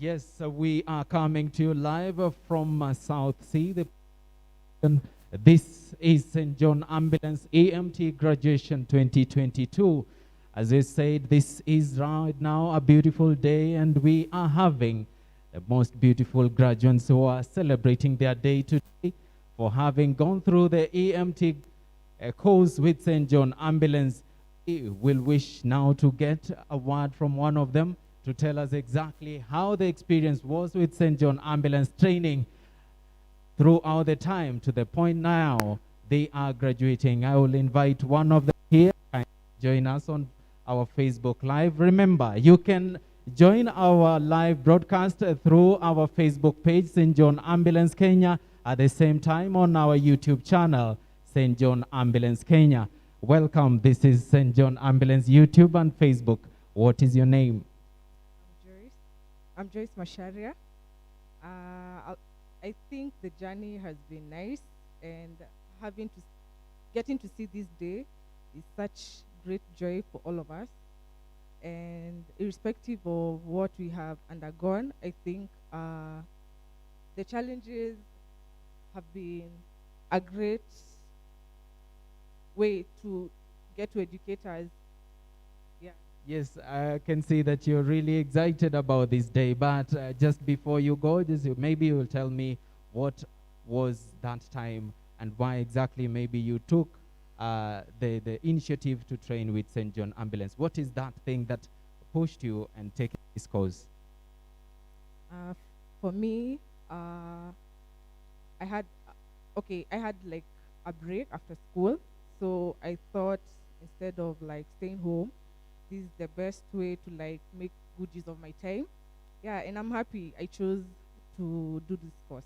Yes, we are coming to you live from South Sea. This is St. John Ambulance EMT Graduation 2022. As I said, this is right now a beautiful day, and we are having the most beautiful graduates who are celebrating their day today for having gone through the EMT course with St. John Ambulance. We will wish now to get a word from one of them to tell us exactly how the experience was with St. John Ambulance training throughout the time to the point now they are graduating. I will invite one of them here and join us on our Facebook Live. Remember, you can join our live broadcast through our Facebook page, St. John Ambulance Kenya, at the same time on our YouTube channel, St. John Ambulance Kenya. Welcome. This is St. John Ambulance YouTube and Facebook. What is your name? I'm Joyce Masharia. I think the journey has been nice, and getting to see this day is such great joy for all of us. And irrespective of what we have undergone, I think the challenges have been a great way to get to educate us. Yeah. Yes, I can see that you're really excited about this day, but just before you go, maybe you will tell me what was that time and why exactly maybe you took the initiative to train with St. John Ambulance. What is that thing that pushed you and taking this course? For me, I had like a break after school, so I thought instead of like staying home, this is the best way to like make good use of my time. Yeah, and I'm happy I chose to do this course.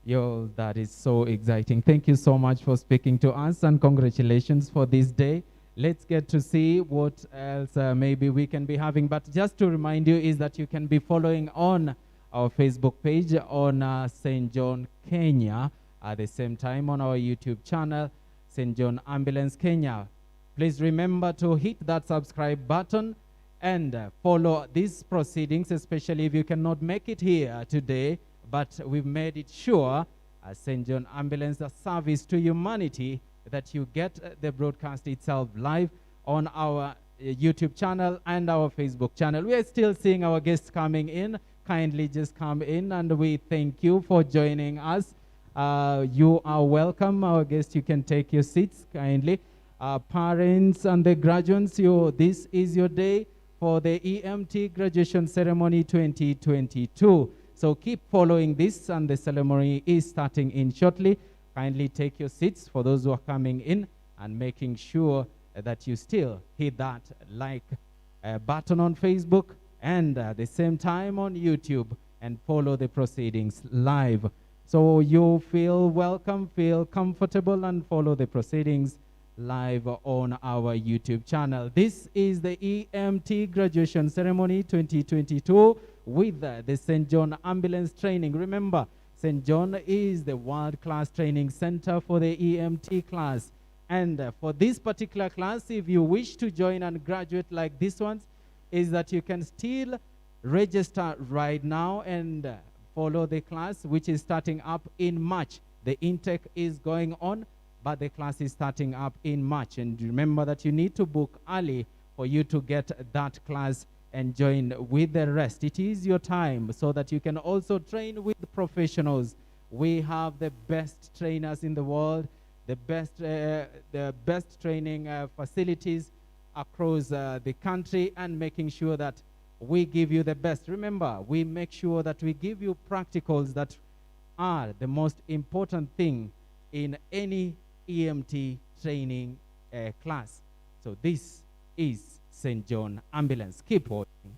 Yo, that is so exciting. Thank you so much for speaking to us, and congratulations for this day. Let's get to see what else maybe we can be having. But just to remind you is that you can be following on our Facebook page on St. John Kenya, at the same time on our YouTube channel, St. John Ambulance Kenya. Please remember to hit that subscribe button and follow these proceedings, especially if you cannot make it here today. But we've made it sure as St. John Ambulance, a service to humanity, that you get the broadcast itself live on our YouTube channel and our Facebook channel. We are still seeing our guests coming in. Kindly just come in, and we thank you for joining us. You are welcome, our guests. You can take your seats kindly. Parents and the graduates, this is your day for the EMT graduation ceremony 2022. So keep following this, and the ceremony is starting in shortly. Kindly take your seats for those who are coming in, and making sure that you still hit that like button on Facebook and at the same time on YouTube, and follow the proceedings live. So you feel welcome, feel comfortable, and follow the proceedings live on our YouTube channel. This is the EMT graduation ceremony 2022 with the St. John Ambulance training. Remember, St. John is the world-class training center for the EMT class. And for this particular class, if you wish to join and graduate like this one, is that you can still register right now and follow the class, which is starting up in March. The intake is going on, but the class is starting up in March. And remember that you need to book early for you to get that class and join with the rest. It is your time so that you can also train with professionals. We have the best trainers in the world, the best training facilities across the country, and making sure that we give you the best. Remember, we make sure that we give you practicals that are the most important thing in any EMT training class. So this is St. John Ambulance. Keep watching.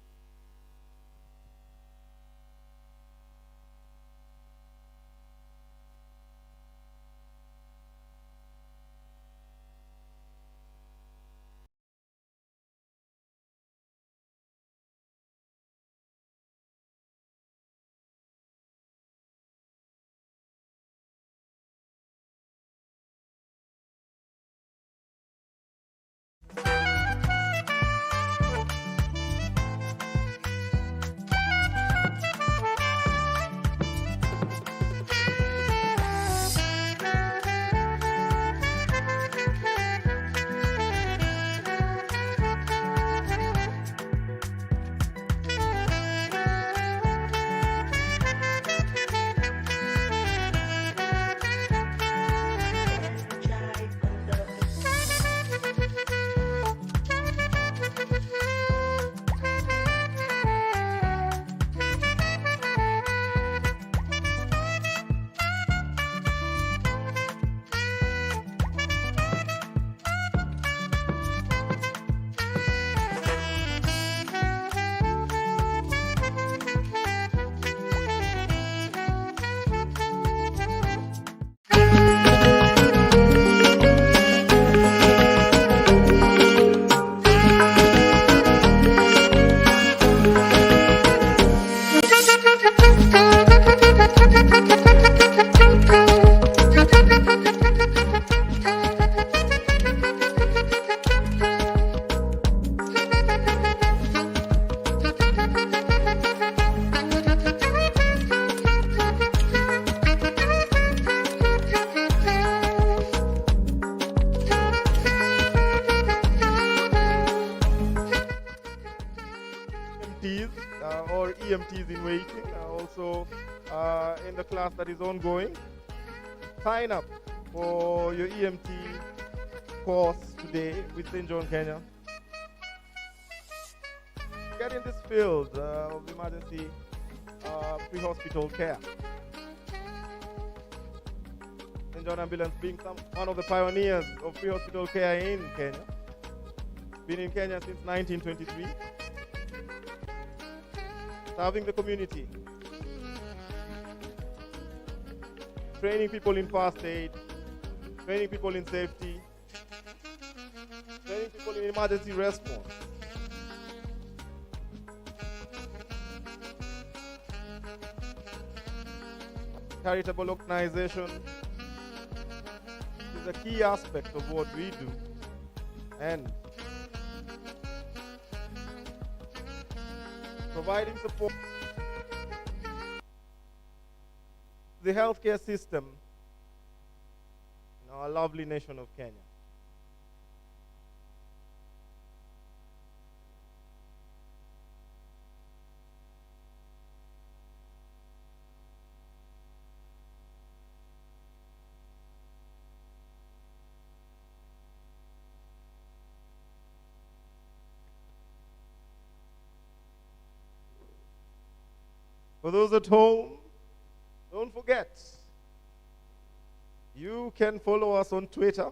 EMTs or EMTs in waiting, also in the class that is ongoing. Sign up for your EMT course today with St. John, Kenya. Get in this field of emergency pre-hospital care. St. John Ambulance being one of the pioneers of pre-hospital care in Kenya. Been in Kenya since 1923. Serving the community. Training people in first aid. Training people in safety. Training people in emergency response. Charitable organization is a key aspect of what we do, and providing support to the healthcare system in our lovely nation of Kenya. For those at home, don't forget, you can follow us on Twitter.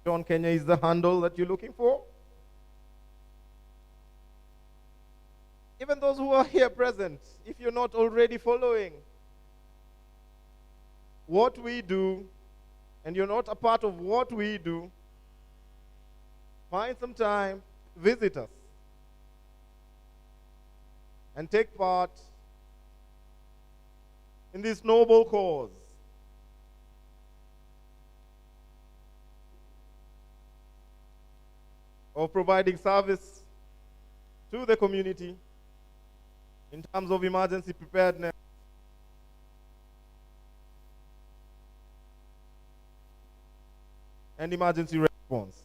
@John Kenya is the handle that you're looking for. Even those who are here present, if you're not already following what we do, and you're not a part of what we do, find some time, visit us, and take part in this noble cause. Of providing service to the community in terms of emergency preparedness and emergency response.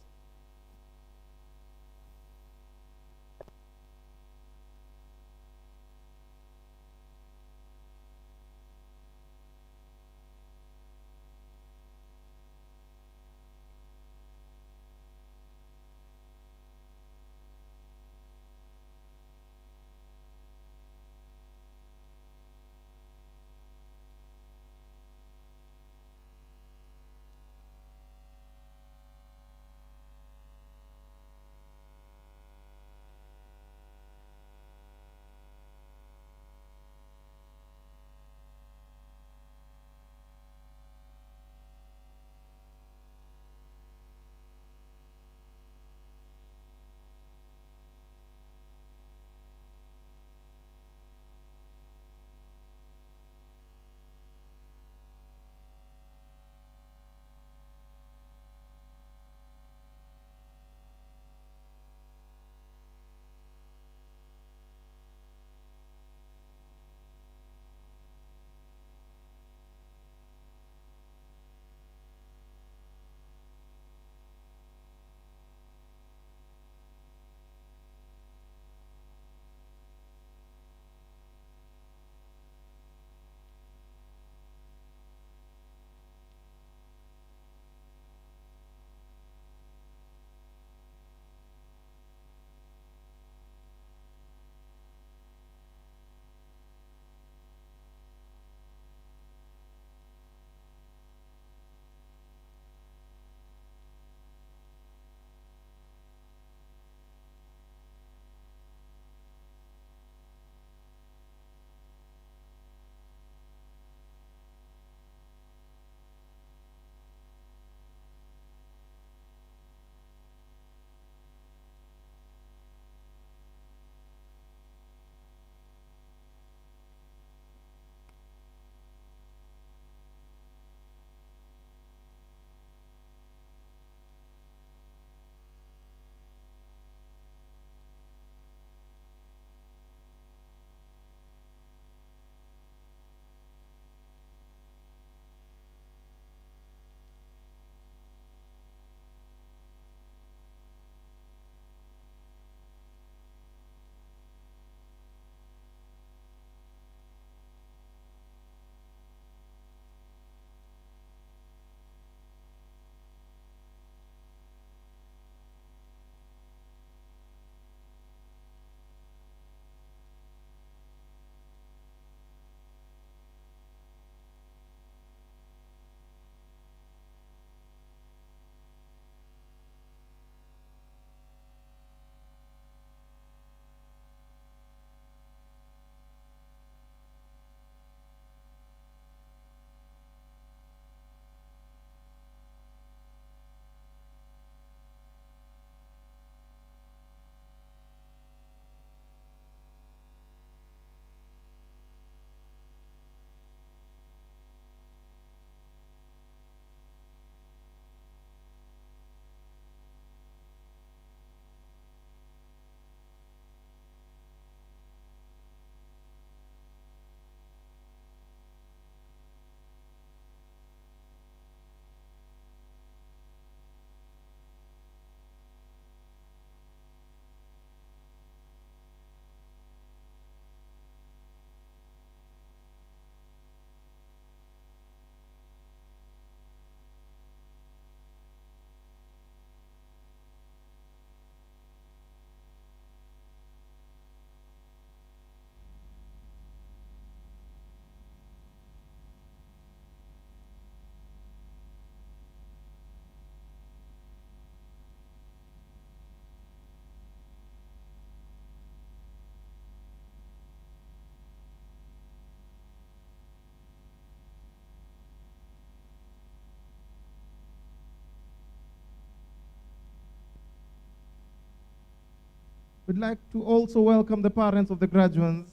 We'd like to also welcome the parents of the graduates.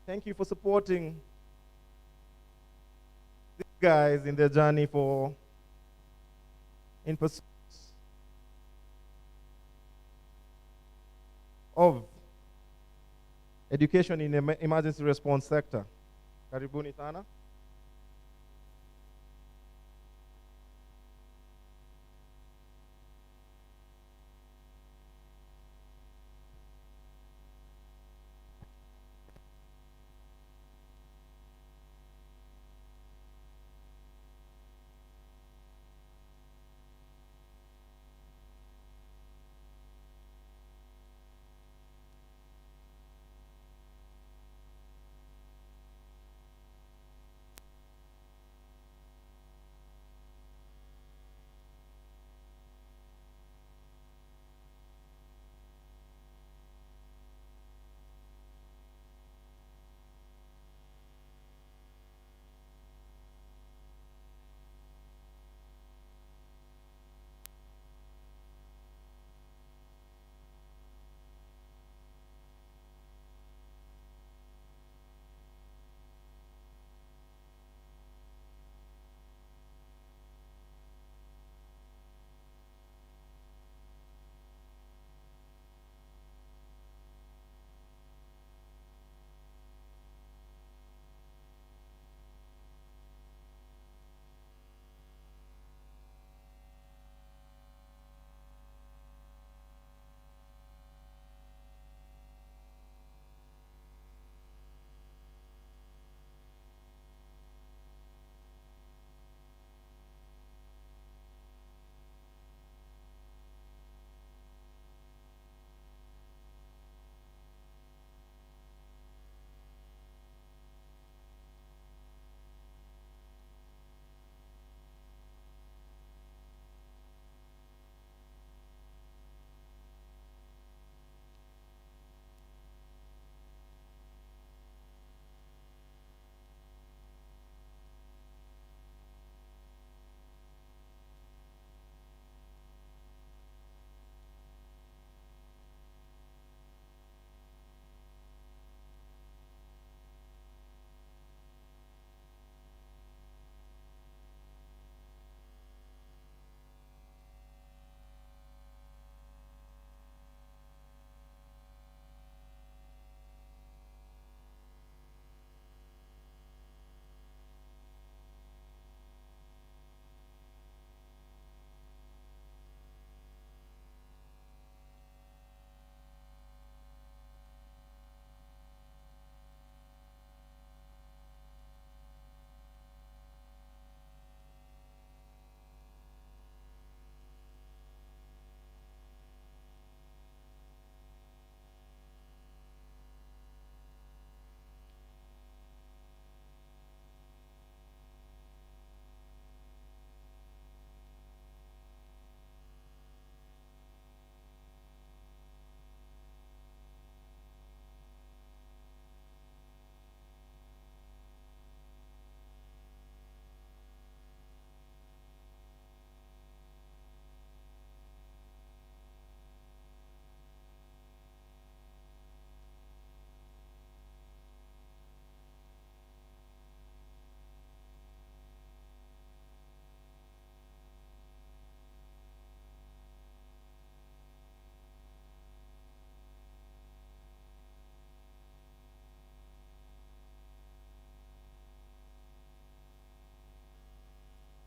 Thank you for supporting these guys in their journey in pursuit of education in the emergency response sector. Karibuni sana.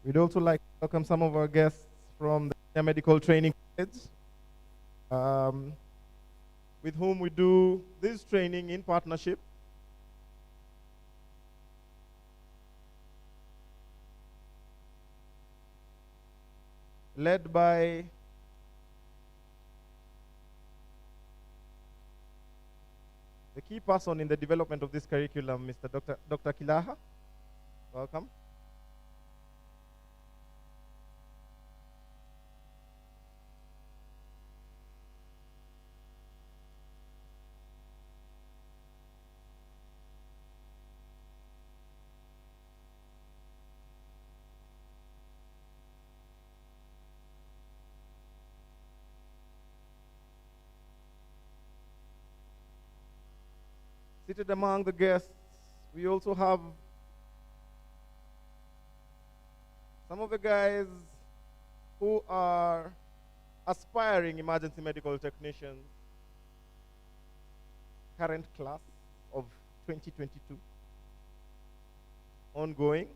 We'd also like to welcome some of our guests from the Medical Training College, with whom we do this training in partnership. Led by the key person in the development of this curriculum, Mr. Dr. Kilaha. Welcome. Seated among the guests, we also have some of the guys who are aspiring emergency medical technicians, current class of 2022, ongoing.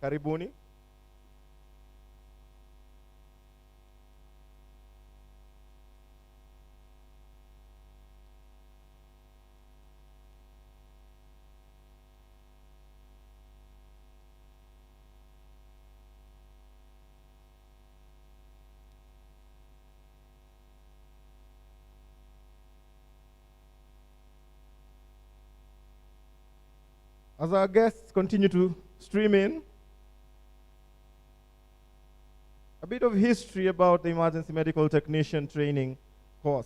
Karibuni. As our guests continue to stream in, a bit of history about the emergency medical technician training course.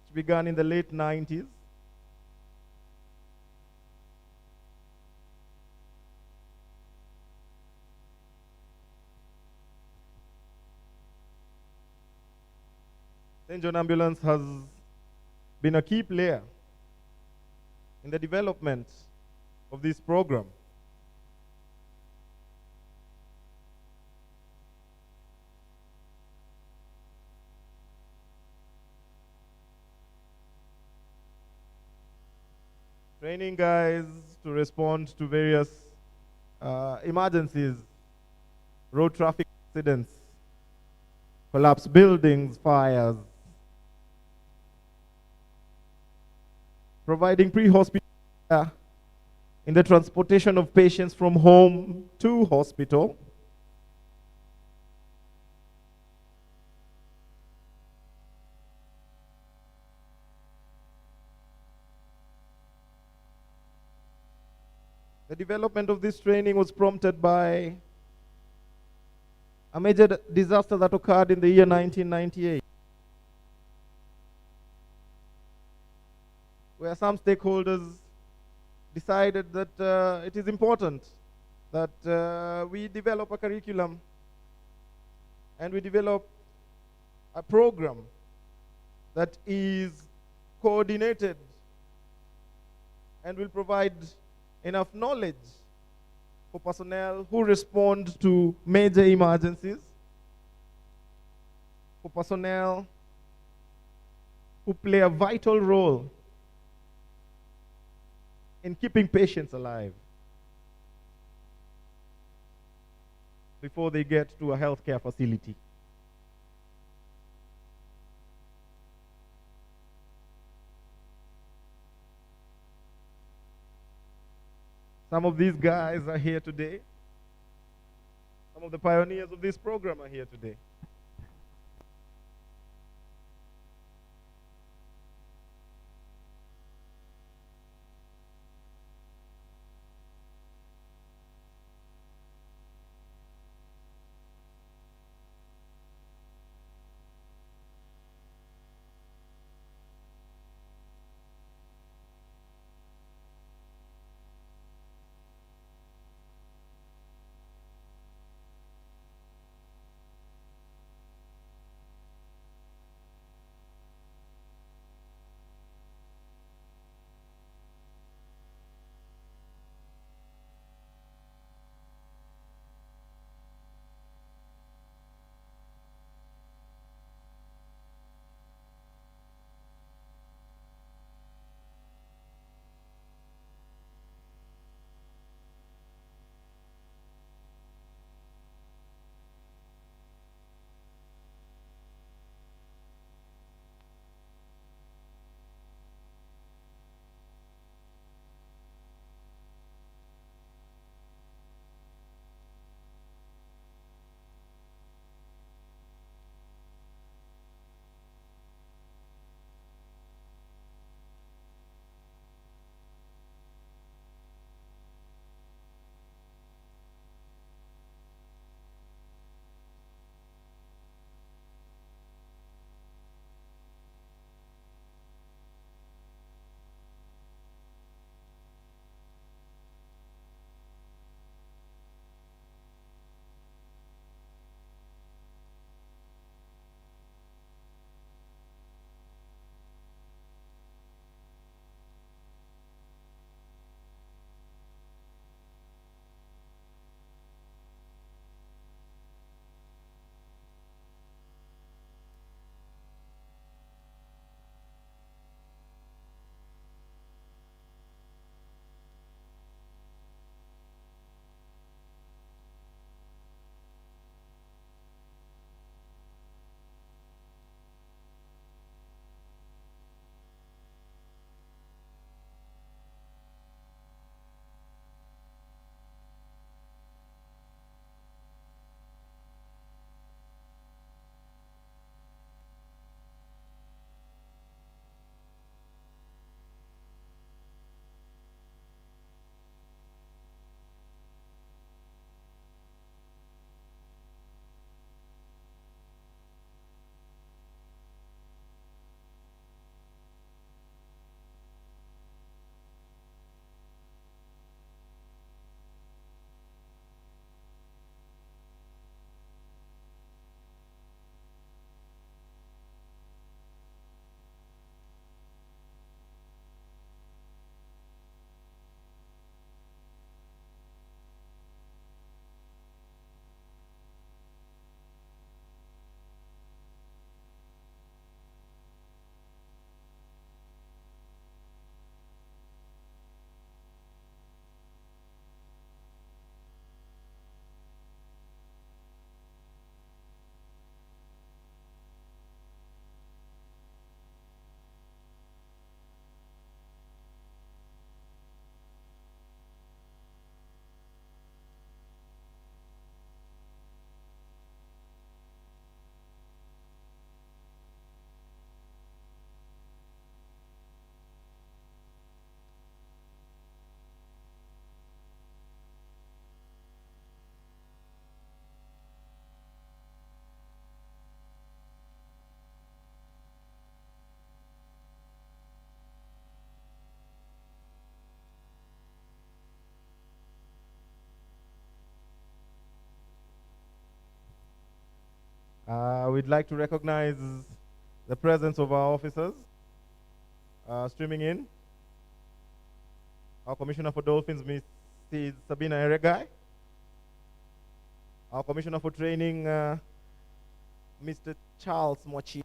It began in the late 90s. St. John Ambulance has been a key player in the development of this program. Training guys to respond to various emergencies, road traffic accidents, collapsed buildings, fires, providing pre-hospital care in the transportation of patients from home to hospital. The development of this training was prompted by a major disaster that occurred in the year 1998, where some stakeholders decided that it is important that we develop a curriculum and we develop a program that is coordinated and will provide enough knowledge for personnel who respond to major emergencies, for personnel who play a vital role in keeping patients alive before they get to a healthcare facility. Some of these guys are here today. Some of the pioneers of this program are here today. We'd like to recognize the presence of our officers streaming in. Our Commissioner for Dolphins, Mrs. Sabina Eregai. Our Commissioner for Training, Mr. Charles Mochi.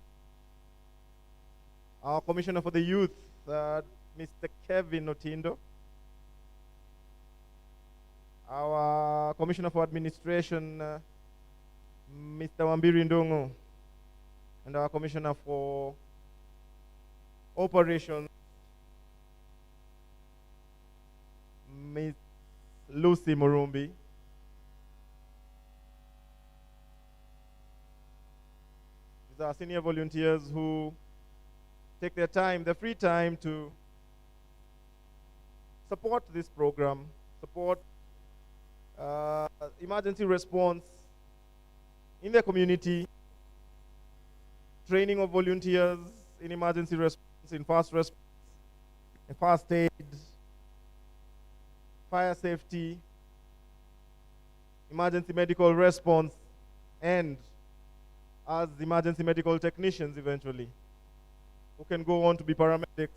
Our Commissioner for the Youth, Mr. Kevin Otindo. Our Commissioner for Administration, Mr. Wambiri Ndongo. And our Commissioner for Operations, Ms. Lucy Murumbi. These are senior volunteers who take their time, their free time, to support this program, support emergency response in their community, training of volunteers in emergency response, in fast response, in fast aid, fire safety, emergency medical response, and as emergency medical technicians eventually, who can go on to be paramedics.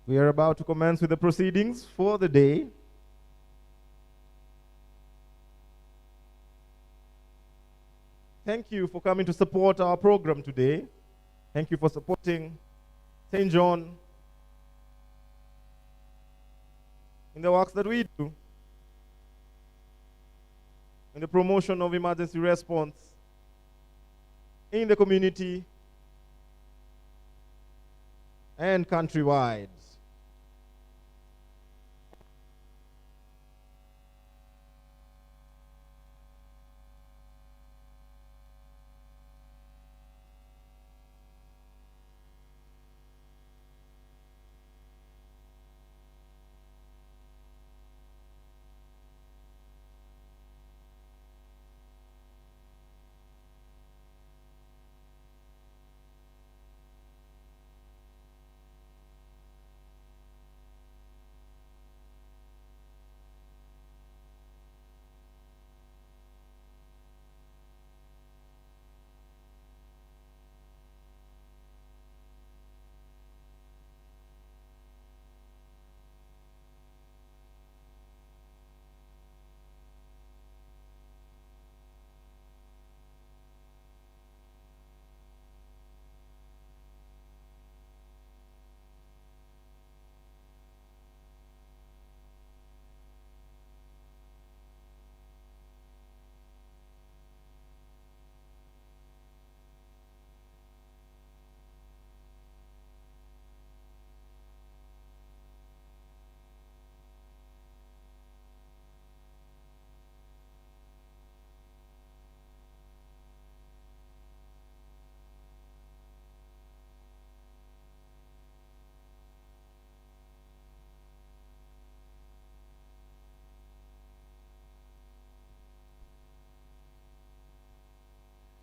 We are about to commence with the proceedings for the day. Thank you for coming to support our program today. Thank you for supporting St. John in the works that we do, in the promotion of emergency response in the community and countrywide.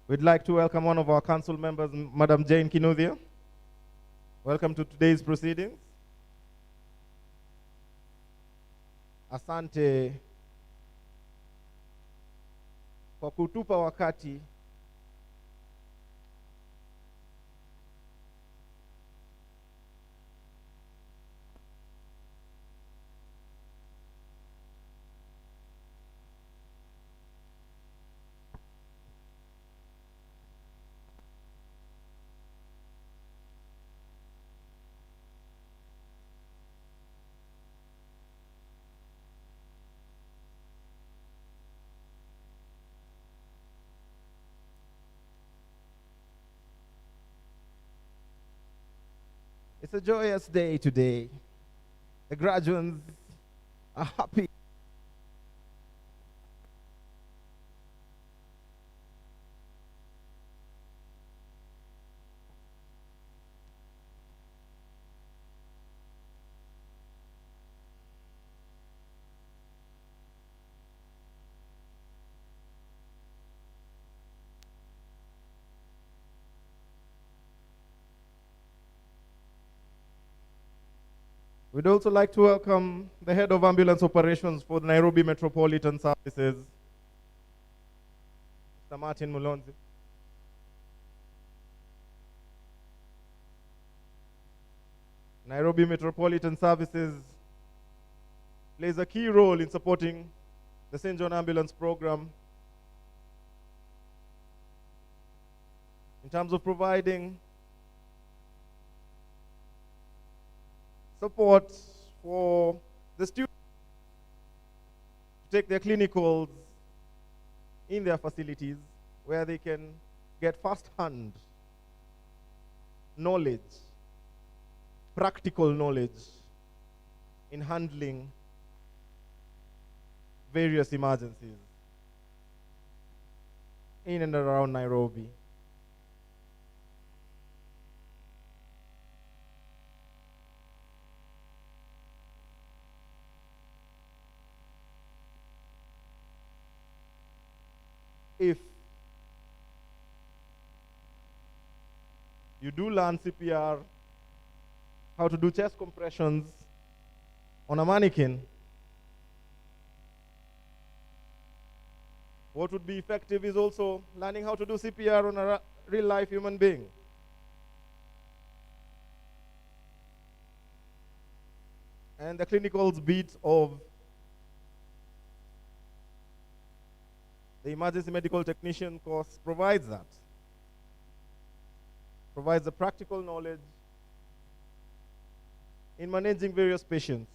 We'd like to welcome one of our council members, Madam Jane Kinuthia. Welcome to today's proceedings. Asante kwa kutupa wakati It's a joyous day today. The graduates are happy. We'd also like to welcome the head of ambulance operations for the Nairobi Metropolitan Services, Mr. Martin Mulonzi. Nairobi Metropolitan Services plays a key role in supporting the St. John Ambulance Program in terms of providing support for the students to take their clinicals in their facilities where they can get first-hand knowledge, practical knowledge in handling various emergencies in and around Nairobi. If you do learn CPR, how to do chest compressions on a mannequin, what would be effective is also learning how to do CPR on a real-life human being. And the clinicals bit of the emergency medical technician course provides that. Provides the practical knowledge in managing various patients.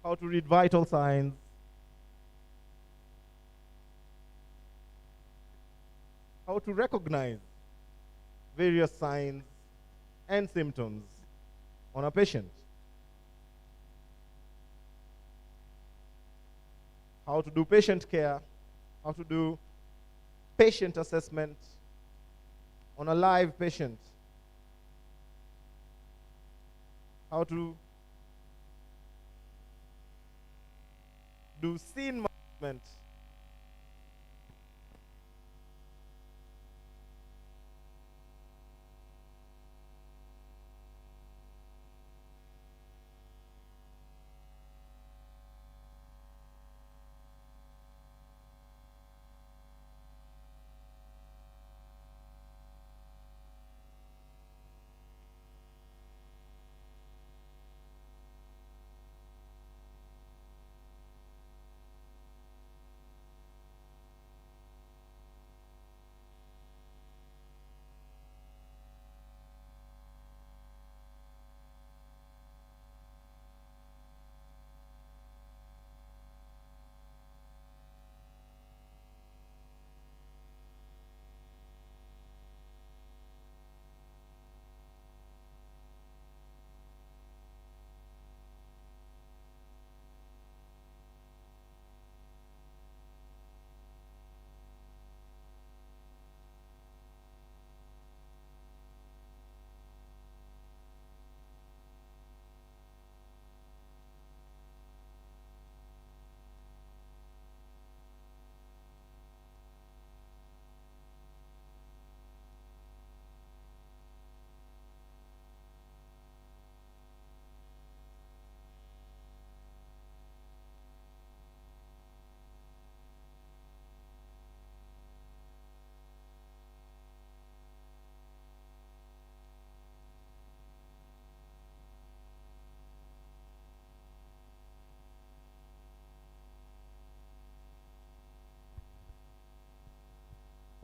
How to read vital signs. How to recognize various signs and symptoms on a patient. How to do patient care, how to do patient assessment on a live patient, how to do scene management,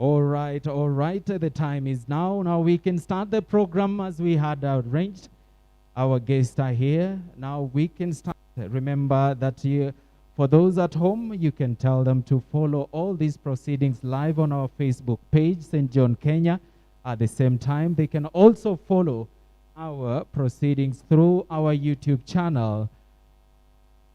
All right, all right. The time is now. Now we can start the program as we had arranged. Our guests are here. Now we can start. Remember that for those at home, you can tell them to follow all these proceedings live on our Facebook page, St. John Kenya. At the same time, they can also follow our proceedings through our YouTube channel,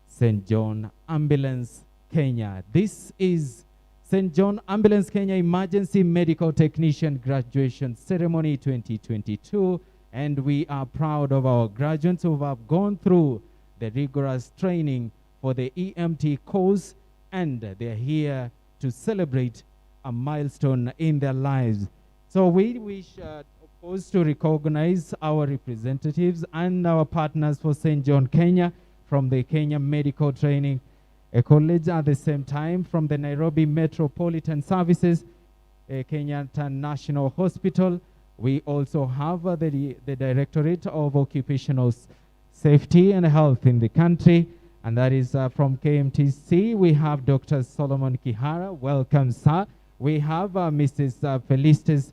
St. John Ambulance Kenya. This is St. John Ambulance Kenya Emergency Medical Technician Graduation Ceremony 2022, and we are proud of our graduates who have gone through the rigorous training for the EMT course, and they're here to celebrate a milestone in their lives. So we wish, of course, to recognize our representatives and our partners for St. John Kenya from the Kenya Medical Training College, at the same time from the Nairobi Metropolitan Services, Kenyatta National Hospital. We also have the Directorate of Occupational Safety and Health in the country, and that is from KMTC. We have Dr. Solomon Kihara. Welcome, sir. We have Mrs. Felicitas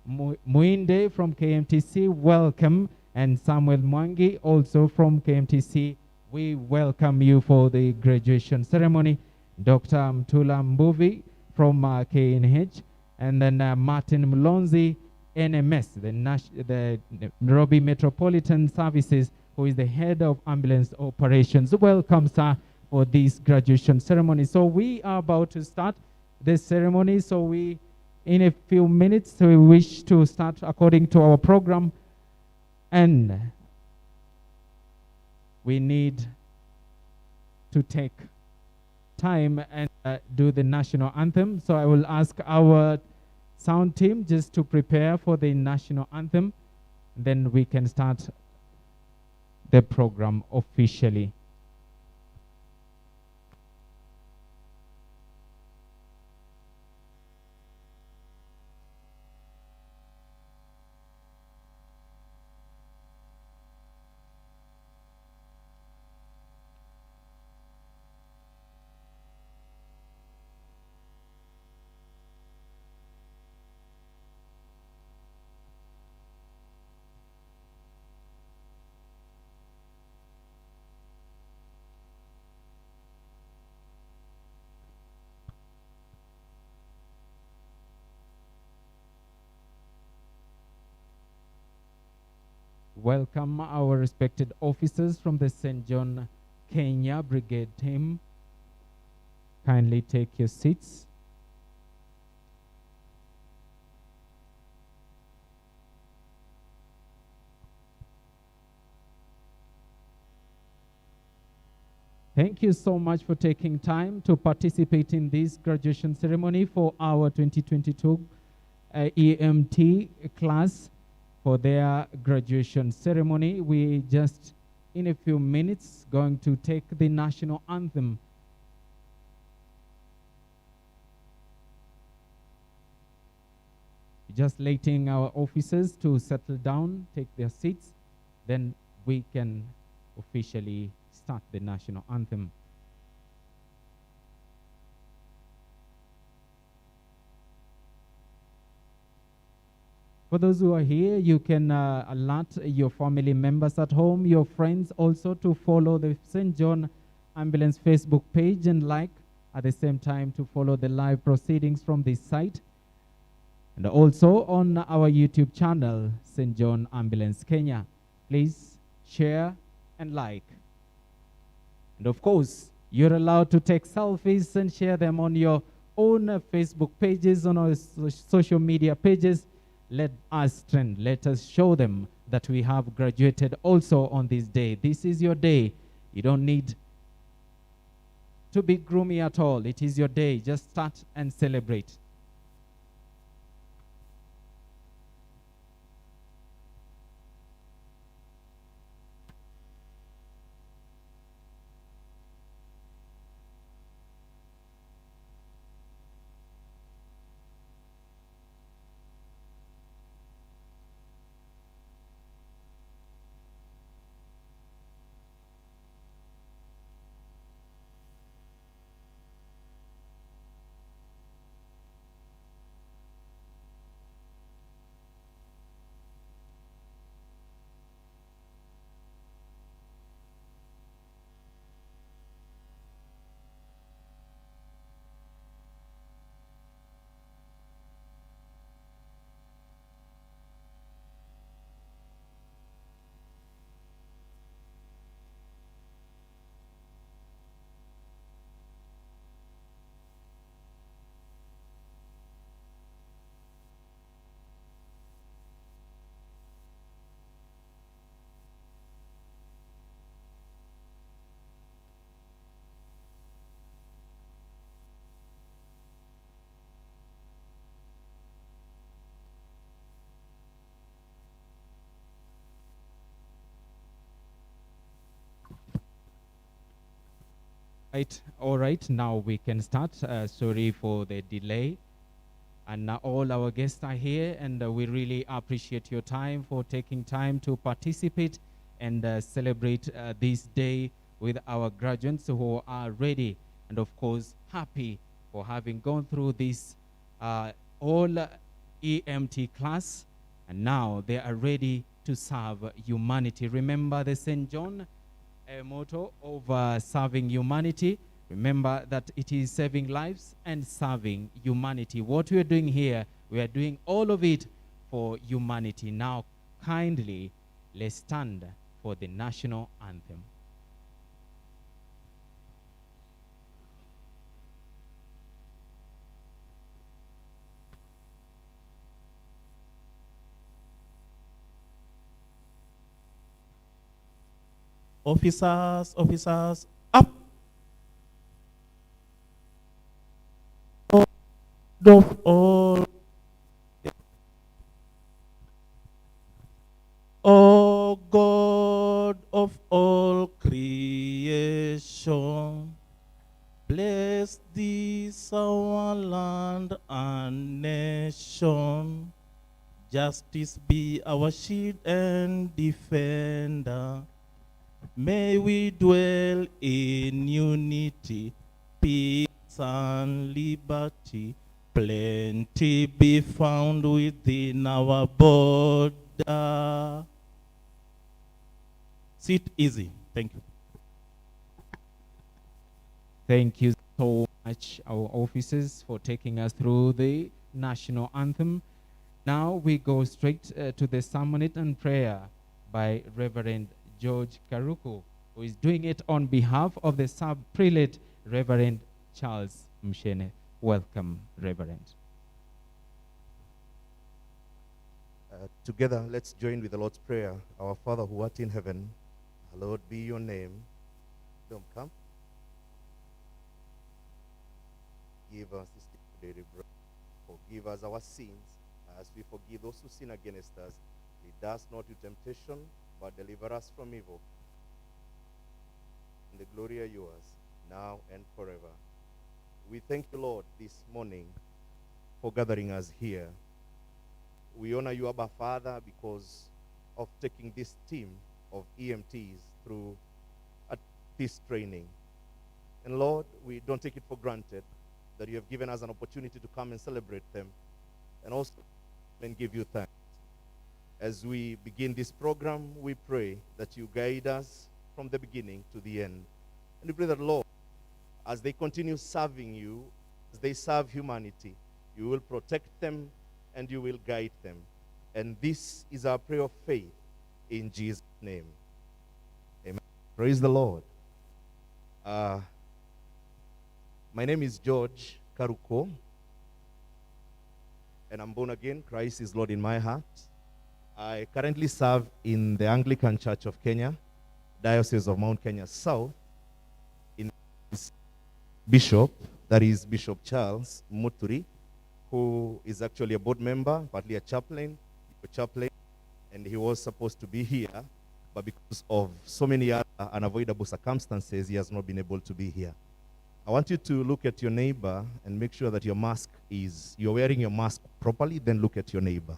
Muinde from KMTC. Welcome. And Samuel Mwangi, also from KMTC. We welcome you for the graduation ceremony. Dr. Mtula Mbuvi from KNH, and then Martin Mlonzi, NMS, the Nairobi Metropolitan Services, who is the head of ambulance operations. Welcome, sir, for this graduation ceremony. So we are about to start this ceremony. So in a few minutes, we wish to start according to our program, and we need to take time and do the national anthem. So I will ask our sound team just to prepare for the national anthem. Then we can start the program officially. Welcome our respected officers from the St. John Kenya Brigade team. Kindly take your seats. Thank you so much for taking time to participate in this graduation ceremony for our 2022 EMT class. For their graduation ceremony, we just in a few minutes going to take the national anthem. Just letting our officers to settle down, take their seats, then we can officially start the national anthem. For those who are here, you can alert your family members at home, your friends also, to follow the St. John Ambulance Facebook page and like, at the same time to follow the live proceedings from this site. And also on our YouTube channel, St. John Ambulance Kenya. Please share and like. And of course, you're allowed to take selfies and share them on your own Facebook pages, on our social media pages. Let us trend. Let us show them that we have graduated also on this day. This is your day. You don't need to be gloomy at all. It is your day. Just start and celebrate. All right, now we can start. Sorry for the delay. And all our guests are here, and we really appreciate your time for taking time to participate and celebrate this day with our graduates who are ready and, of course, happy for having gone through this all EMT class, and now they are ready to serve humanity. Remember the St. John motto of serving humanity. Remember that it is saving lives and serving humanity. What we are doing here, we are doing all of it for humanity. Now, kindly, let's stand for the national anthem. Officers, officers, up! Of all, O God of all creation, bless this our land and nation. Justice be our shield and defender. May we dwell in unity, peace and liberty. Plenty be found within our border. Sit easy. Thank you. Thank you so much, our officers, for taking us through the national anthem. Now we go straight to the sermonette and prayer by Reverend George Karuku, who is doing it on behalf of the sub-prelate, Reverend Charles Mshene. Welcome, Reverend. Together, let's join with the Lord's Prayer. Our Father who art in heaven, hallowed be your name. Don't come. Give us this daily bread. Forgive us our sins, as we forgive those who sin against us. Lead us not to temptation, but deliver us from evil. And the glory are yours, now and forever. We thank you, Lord, this morning for gathering us here. We honor you, Abba Father, because of taking this team of EMTs through this training. And Lord, we don't take it for granted that you have given us an opportunity to come and celebrate them, and also and give you thanks. As we begin this program, we pray that you guide us from the beginning to the end. And we pray that, Lord, as they continue serving you, as they serve humanity, you will protect them and you will guide them. And this is our prayer of faith in Jesus' name. Amen. Praise the Lord. My name is George Karuko, and I'm born again. Christ is Lord in my heart. I currently serve in the Anglican Church of Kenya, Diocese of Mount Kenya South, in Bishop, that is Bishop Charles Muturi, who is actually a board member, partly a chaplain, and he was supposed to be here, but because of so many other unavoidable circumstances, he has not been able to be here. I want you to look at your neighbor and make sure that you're wearing your mask properly, then look at your neighbor.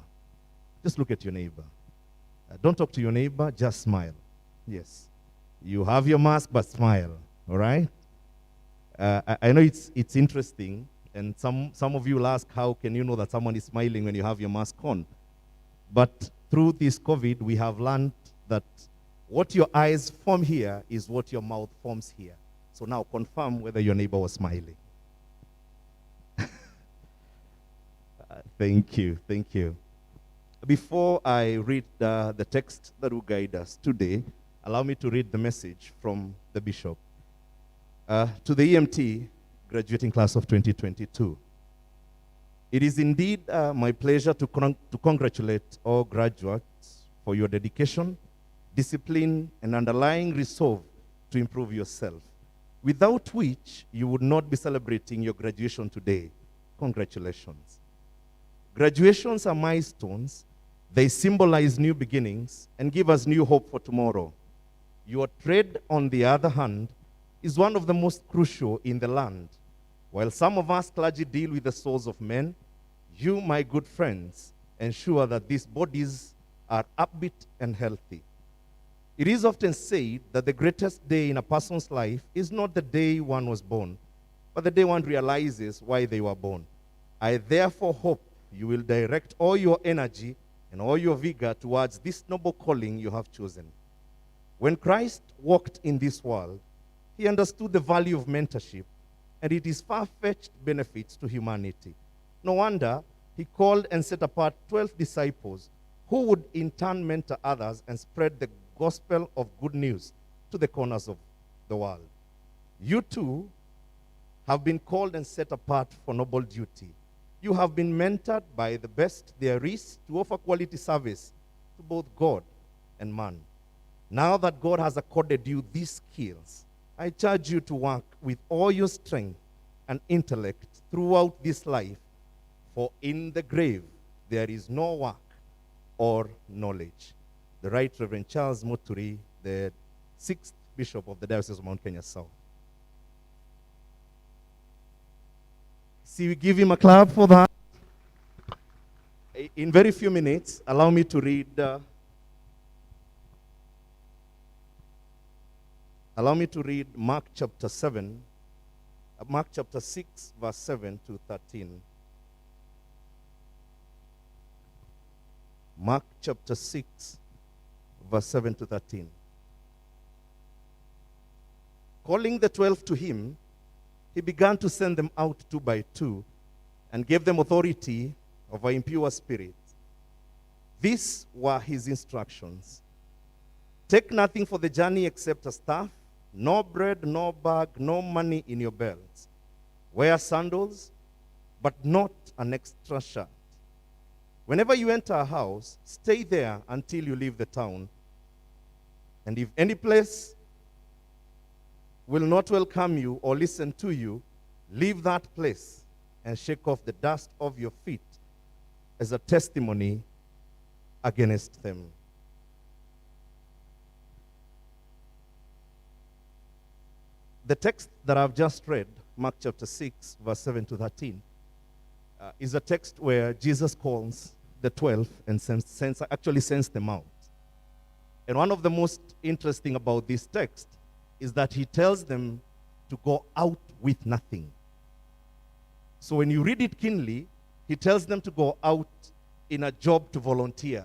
Just look at your neighbor. Don't talk to your neighbor, just smile. Yes. You have your mask, but smile, all right? I know it's interesting, and some of you will ask, how can you know that someone is smiling when you have your mask on? But through this COVID, we have learned that what your eyes form here is what your mouth forms here. So now confirm whether your neighbor was smiling. Thank you, thank you. Before I read the text that will guide us today, allow me to read the message from the bishop. To the EMT graduating class of 2022. It is indeed my pleasure to congratulate all graduates for your dedication, discipline, and underlying resolve to improve yourself, without which you would not be celebrating your graduation today. Congratulations. Graduations are milestones. They symbolize new beginnings and give us new hope for tomorrow. Your trade, on the other hand, is one of the most crucial in the land. While some of us clergy deal with the souls of men, you, my good friends, ensure that these bodies are upbeat and healthy. It is often said that the greatest day in a person's life is not the day one was born, but the day one realizes why they were born. I therefore hope you will direct all your energy and all your vigor towards this noble calling you have chosen. When Christ walked in this world, he understood the value of mentorship and its far-fetched benefits to humanity. No wonder he called and set apart 12 disciples who would in turn mentor others and spread the gospel of good news to the corners of the world. You too have been called and set apart for noble duty. You have been mentored by the best there is to offer quality service to both God and man. Now that God has accorded you these skills, I charge you to work with all your strength and intellect throughout this life, for in the grave there is no work or knowledge. The Right Reverend Charles Muturi, the 6th Bishop of the Diocese of Mount Kenya South. See, we give him a clap for that. In very few minutes, allow me to read Mark chapter 7, Mark chapter 6, verse 7 to 13. Mark chapter 6, verse 7 to 13. Calling the 12 to him, he began to send them out 2 by 2 and gave them authority over impure spirits. These were his instructions. Take nothing for the journey except a staff, no bread, no bag, no money in your belts. Wear sandals, but not an extra shirt. Whenever you enter a house, stay there until you leave the town. And if any place will not welcome you or listen to you, leave that place and shake off the dust of your feet as a testimony against them. The text that I've just read, Mark chapter 6, verse 7 to 13, is a text where Jesus calls the 12 and actually sends them out. And one of the most interesting about this text is that he tells them to go out with nothing. So when you read it keenly, he tells them to go out in a job to volunteer.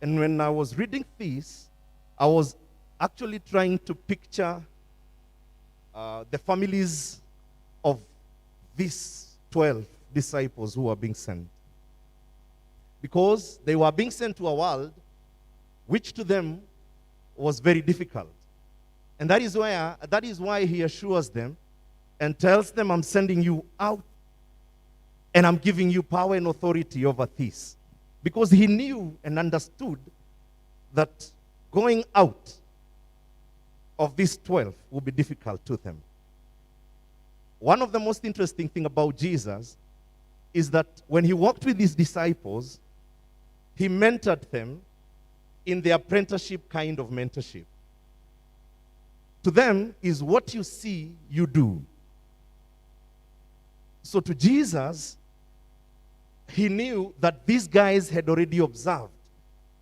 And when I was reading this, I was actually trying to picture the families of these 12 disciples who were being sent. Because they were being sent to a world which to them was very difficult. And that is why he assures them and tells them, I'm sending you out and I'm giving you power and authority over this. Because he knew and understood that going out of these 12 would be difficult to them. One of the most interesting things about Jesus is that when he walked with his disciples, he mentored them in the apprenticeship kind of mentorship. To them is what you see, you do. So to Jesus, he knew that these guys had already observed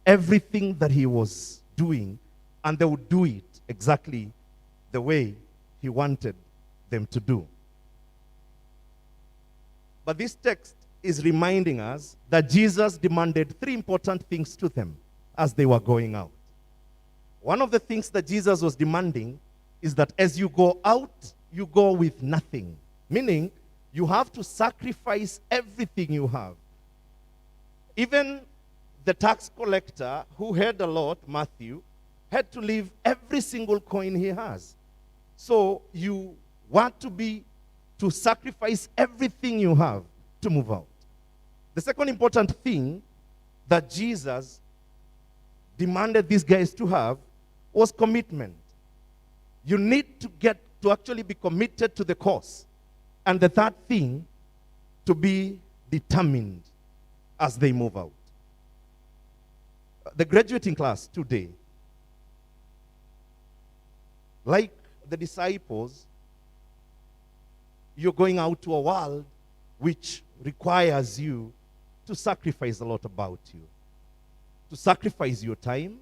everything that he was doing, and they would do it exactly the way he wanted them to do. But this text is reminding us that Jesus demanded 3 important things to them as they were going out. One of the things that Jesus was demanding is that as you go out, you go with nothing. Meaning, you have to sacrifice everything you have. Even the tax collector who had a lot, Matthew, had to leave every single coin he has. So you want to sacrifice everything you have to move out. The second important thing that Jesus demanded these guys to have was commitment. You need to actually be committed to the cause. And the third thing, to be determined as they move out. The graduating class today, like the disciples, you're going out to a world which requires you to sacrifice a lot about you, to sacrifice your time.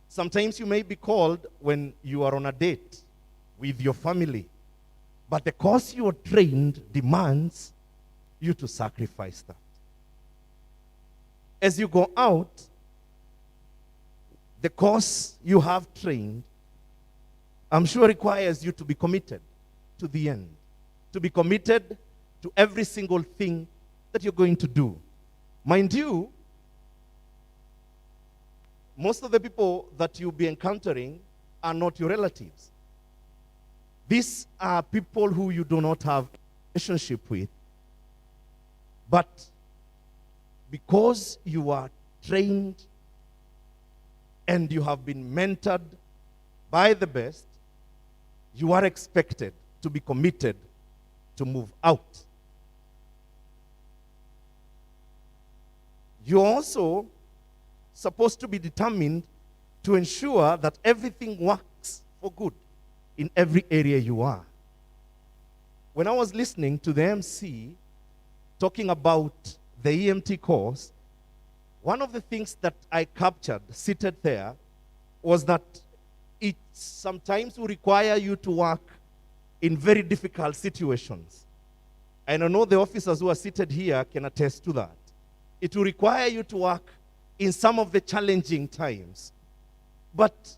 Sometimes you may be called when you are on a date with your family, but the course you are trained demands you to sacrifice that. As you go out, the course you have trained, I'm sure, requires you to be committed to the end, to be committed to every single thing that you're going to do. Mind you, most of the people that you'll be encountering are not your relatives. These are people who you do not have a relationship with. But because you are trained and you have been mentored by the best, you are expected to be committed to move out. You're also supposed to be determined to ensure that everything works for good in every area you are. When I was listening to the MC talking about the EMT course, one of the things that I captured seated there was that it sometimes will require you to work in very difficult situations. And I know the officers who are seated here can attest to that. It will require you to work in some of the challenging times. But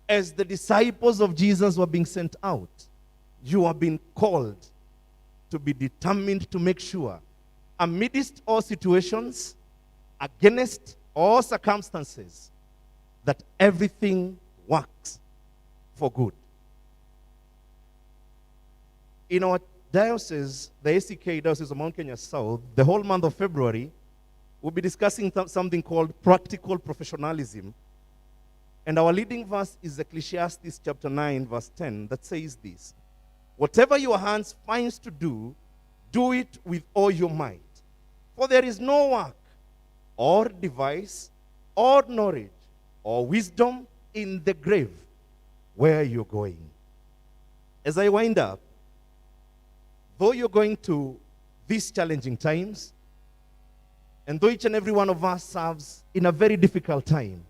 as the disciples of Jesus were being sent out, you are being called to be determined to make sure, amidst all situations, against all circumstances, that everything works for good. In our diocese, the ACK Diocese of Mount Kenya South, the whole month of February, we'll be discussing something called practical professionalism. And our leading verse is Ecclesiastes chapter 9, verse 10, that says this: whatever your hands finds to do, do it with all your might. For there is no work, or device, or knowledge, or wisdom in the grave where you're going. As I wind up, though you're going to these challenging times, and though each and every one of us serves in a very difficult time,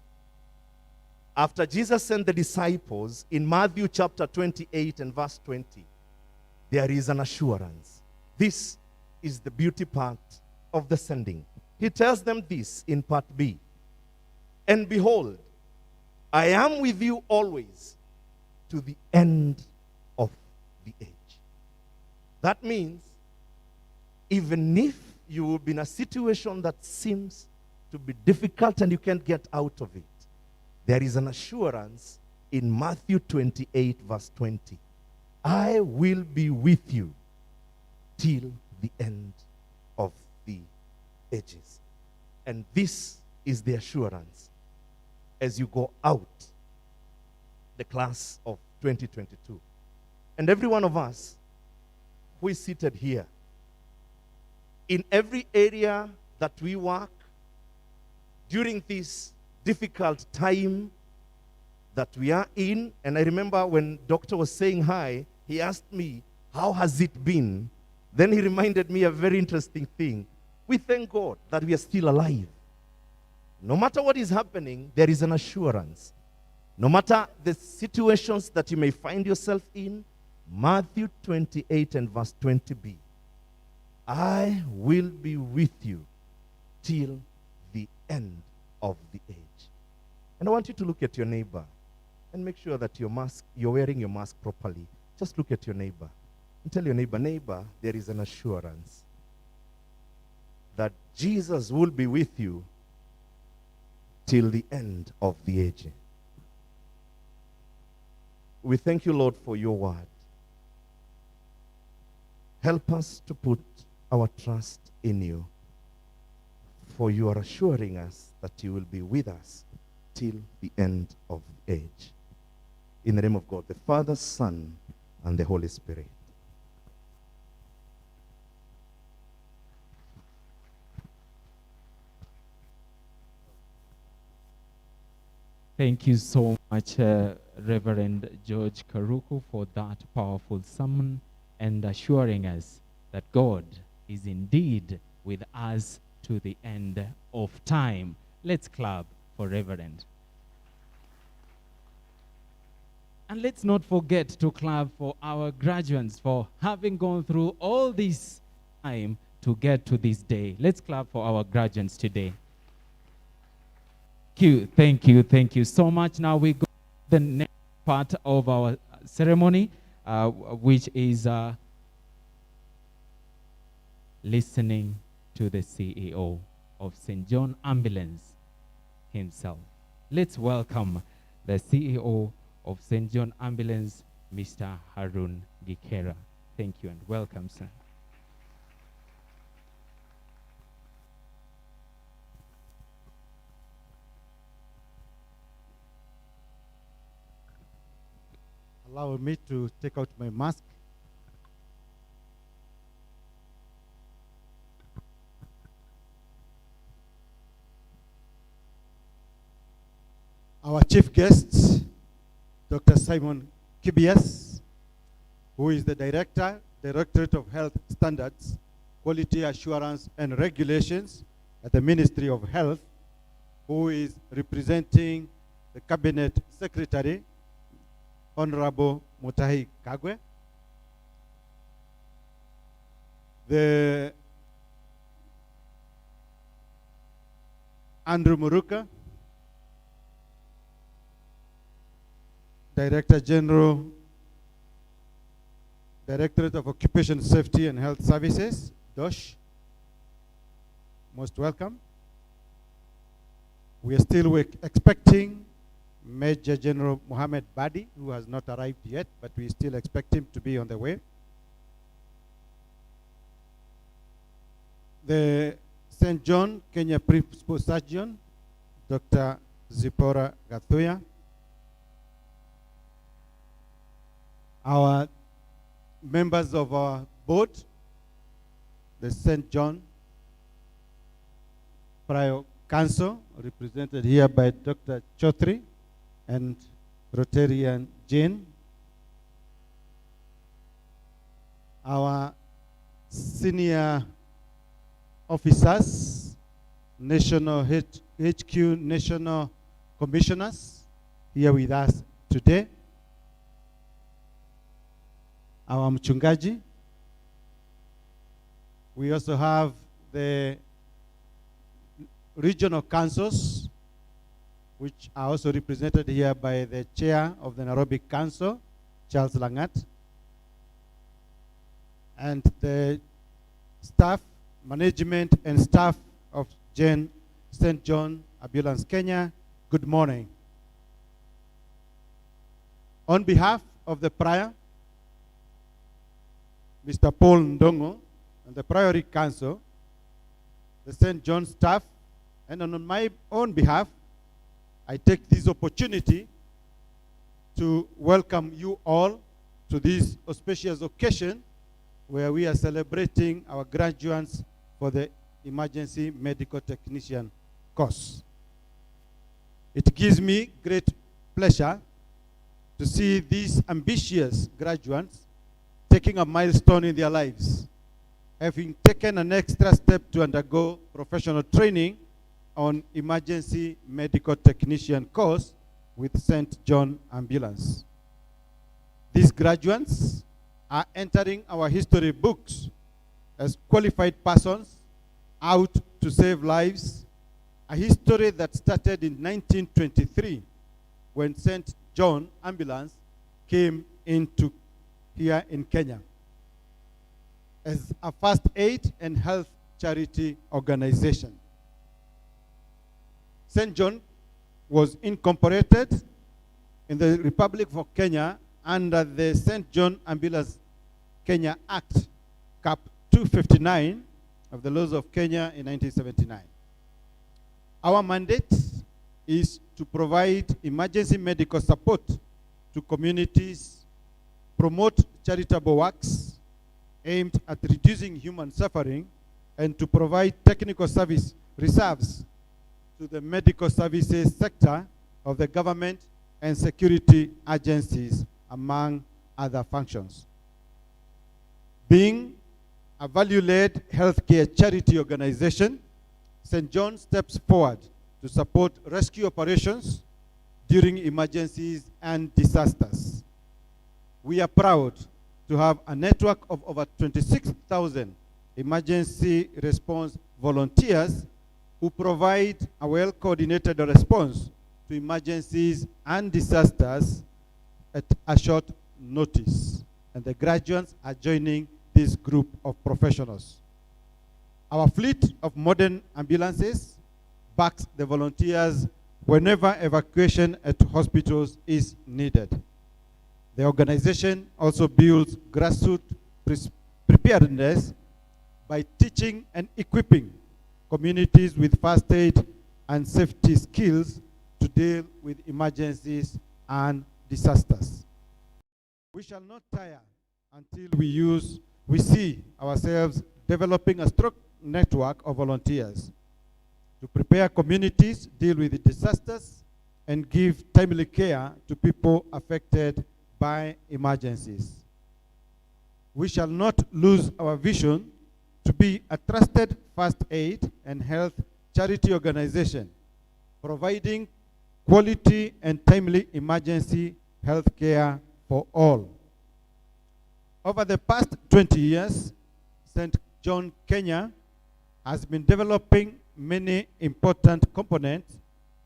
after Jesus sent the disciples in Matthew chapter 28 and verse 20, there is an assurance. This is the beauty part of the sending. He tells them this in part B: and behold, I am with you always to the end of the age. That means even if you will be in a situation that seems to be difficult and you can't get out of it, there is an assurance in Matthew 28 verse 20. I will be with you till the end of the ages. And this is the assurance as you go out the class of 2022. And every one of us who is seated here, in every area that we work, during this difficult time that we are in, and I remember when Doctor was saying hi, he asked me, how has it been? Then he reminded me a very interesting thing. We thank God that we are still alive. No matter what is happening, there is an assurance. No matter the situations that you may find yourself in, Matthew 28 and verse 20b, I will be with you till the end of the age. And I want you to look at your neighbor and make sure that you're wearing your mask properly. Just look at your neighbor and tell your neighbor, neighbor, there is an assurance that Jesus will be with you till the end of the age. We thank you, Lord, for your word. Help us to put our trust in you, for you are assuring us that you will be with us till the end of age. In the name of God, the Father, Son, and the Holy Spirit. Thank you so much, Reverend George Karuku for that powerful sermon and assuring us that God is indeed with us to the end of time. Let's clap for Reverend. And let's not forget to clap for our graduates for having gone through all this time to get to this day. Let's clap for our graduates today. Thank you so much. Now we go to the next part of our ceremony, which is listening to the CEO of St. John Ambulance himself. Let's welcome the CEO of St. John Ambulance, Mr. Harun Gikera. Thank you and welcome, sir. Allow me to take out my mask. Our chief guest, Dr. Simon Kibias, who is the Directorate of Health Standards, Quality Assurance and Regulations at the Ministry of Health, who is representing the Cabinet Secretary, Honorable Mutahi Kagwe, the Andrew Muruka, Director General, Directorate of Occupation Safety and Health Services, DOSH. Most welcome. We are still expecting Major General Mohammed Badi, who has not arrived yet, but we still expect him to be on the way. The St. John Kenya Principal Surgeon, Dr. Zipporah Gathuya. Our members of our board, the St. John Prior Council, represented here by Dr. Chotri and Rotarian Jane. Our senior officers, national HQ national commissioners here with us today. Our mchungaji. We also have the regional councils, which are also represented here by the chair of the Nairobi Council, Charles Langat, and the staff, management and staff of St. John Ambulance Kenya. Good morning. On behalf of the prior, Mr. Paul Ndongo, and the Priory Council, the St. John staff, and on my own behalf, I take this opportunity to welcome you all to this auspicious occasion where we are celebrating our graduates for the Emergency Medical Technician course. It gives me great pleasure to see these ambitious graduates taking a milestone in their lives, having taken an extra step to undergo professional training on Emergency Medical Technician course with St. John Ambulance. These graduates are entering our history books as qualified persons out to save lives, a history that started in 1923 when St. John Ambulance came into here in Kenya as a first aid and health charity organization. St. John was incorporated in the Republic of Kenya under the St. John Ambulance Kenya Act, Cap 259 of the laws of Kenya in 1979. Our mandate is to provide emergency medical support to communities, promote charitable works aimed at reducing human suffering, and to provide technical service reserves to the medical services sector of the government and security agencies, among other functions. Being a value-led healthcare charity organization, St. John steps forward to support rescue operations during emergencies and disasters. We are proud to have a network of over 26,000 emergency response volunteers who provide a well-coordinated response to emergencies and disasters at a short notice. And the graduates are joining this group of professionals. Our fleet of modern ambulances backs the volunteers whenever evacuation at hospitals is needed. The organization also builds grassroots preparedness by teaching and equipping communities with first aid and safety skills to deal with emergencies and disasters. We shall not tire until we see ourselves developing a strong network of volunteers to prepare communities, deal with disasters, and give timely care to people affected by emergencies. We shall not lose our vision to be a trusted first aid and health charity organization, providing quality and timely emergency health care for all. Over the past 20 years, St. John, Kenya has been developing many important components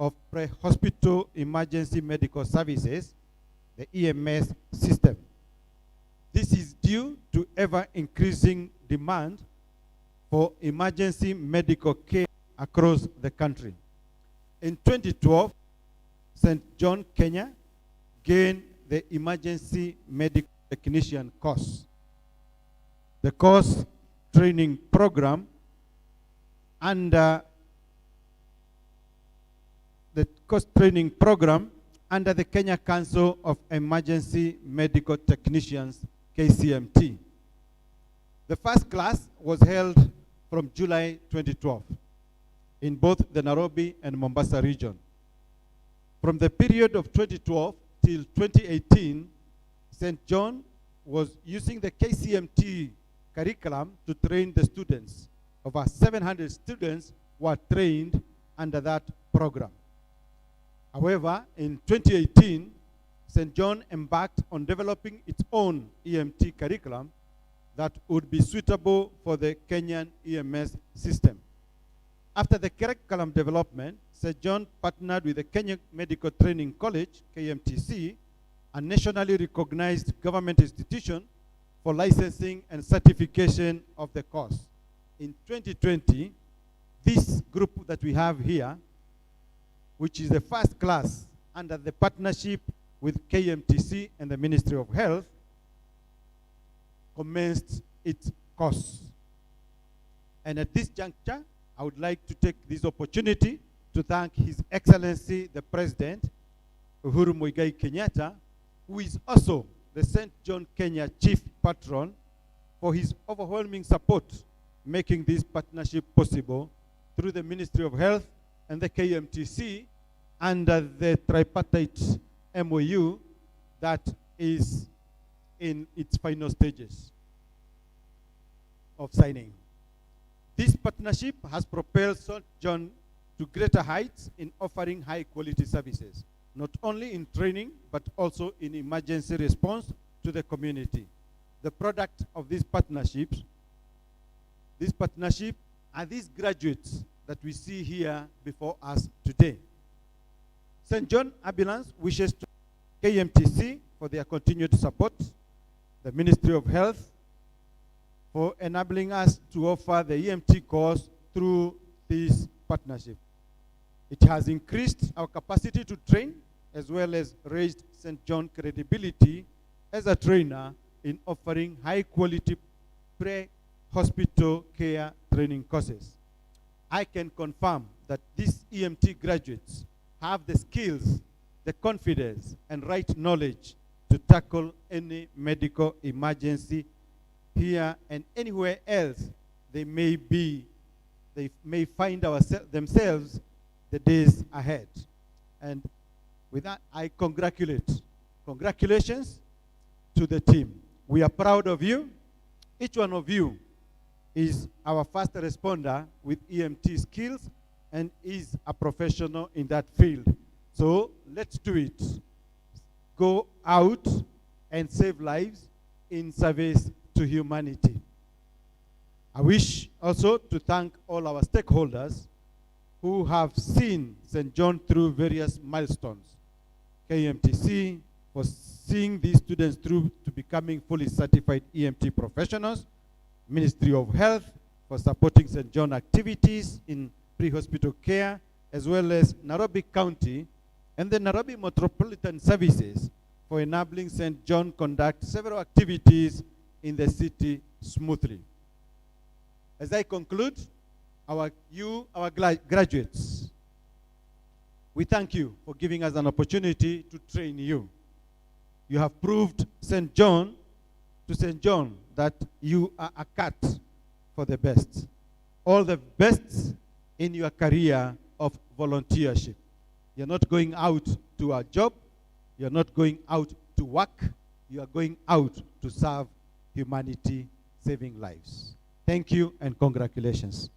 of pre-hospital emergency medical services, the EMS system. This is due to ever-increasing demand for emergency medical care across the country. In 2012, St. John, Kenya gained the emergency medical technician course. The course training program under the Kenya Council of Emergency Medical Technicians, KCMT. The first class was held from July 2012 in both the Nairobi and Mombasa region. From the period of 2012 till 2018, St. John was using the KCMT curriculum to train the students. Over 700 students were trained under that program. However, in 2018, St. John embarked on developing its own EMT curriculum that would be suitable for the Kenyan EMS system. After the curriculum development, St. John partnered with the Kenya Medical Training College, KMTC, a nationally recognized government institution for licensing and certification of the course. In 2020, this group that we have here, which is the first class under the partnership with KMTC and the Ministry of Health, commenced its course. And at this juncture, I would like to take this opportunity to thank His Excellency, the President, Uhuru Muigai Kenyatta, who is also the St. John Kenya Chief Patron, for his overwhelming support, making this partnership possible through the Ministry of Health and the KMTC under the tripartite MOU that is in its final stages of signing. This partnership has propelled St. John to greater heights in offering high-quality services, not only in training, but also in emergency response to the community. The product of this partnership are these graduates that we see here before us today. St. John Ambulance wishes to KMTC for their continued support, the Ministry of Health for enabling us to offer the EMT course through this partnership. It has increased our capacity to train, as well as raised St. John credibility as a trainer in offering high-quality pre-hospital care training courses. I can confirm that these EMT graduates have the skills, the confidence, and right knowledge to tackle any medical emergency here and anywhere else they may find themselves the days ahead. And With that, I congratulations to the team. We are proud of you. Each one of you is our first responder with EMT skills and is a professional in that field. So let's do it. Go out and save lives in service to humanity. I wish also to thank all our stakeholders who have seen St. John through various milestones. KMTC for seeing these students through to becoming fully certified EMT professionals. Ministry of Health for supporting St. John activities in pre-hospital care, as well as Nairobi County and the Nairobi Metropolitan Services for enabling St. John conduct several activities in the city smoothly. As I conclude, our graduates, we thank you for giving us an opportunity to train you. You have proved St. John that you are a cut for the best. All the best in your career of volunteership. You're not going out to a job. You're not going out to work. You are going out to serve humanity, saving lives. Thank you and congratulations.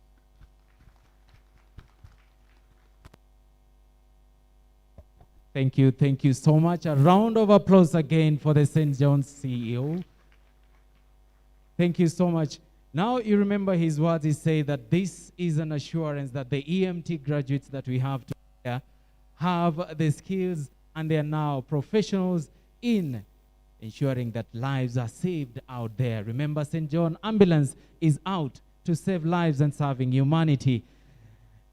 Thank you so much. A round of applause again for the St. John's CEO. Thank you so much. Now you remember his words, he said that this is an assurance that the EMT graduates that we have today have the skills and they are now professionals in ensuring that lives are saved out there. Remember, St. John Ambulance is out to save lives and serving humanity.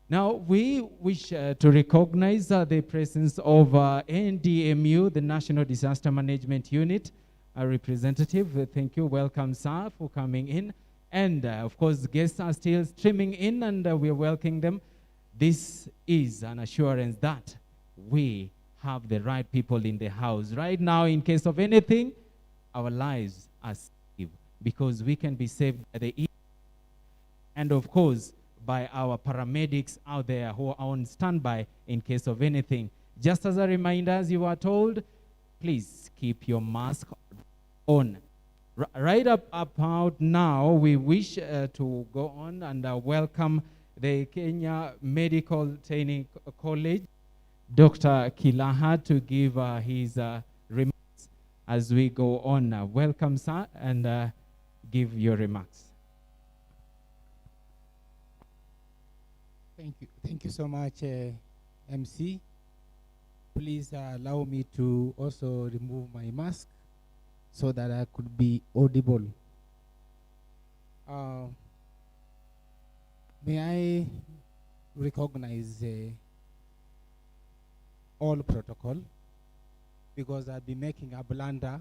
Now, we wish to recognize the presence of NDMU, the National Disaster Management Unit, a representative. Thank you. Welcome, sir, for coming in. And, of course, guests are still streaming in, and we're welcoming them. This is an assurance that we have the right people in the house. Right now, in case of anything, our lives are saved because we can be saved by the and, of course, by our paramedics out there who are on standby in case of anything. Just as a reminder, as you are told, please keep your mask on. Right about now, we wish to go on and welcome the Kenya Medical Training College, Dr. Kilaha, to give his remarks as we go on. Welcome, sir, and give your remarks. Thank you so much, MC. Please allow me to also remove my mask so that I could be audible. May I recognize all protocol, because I'll be making a blunder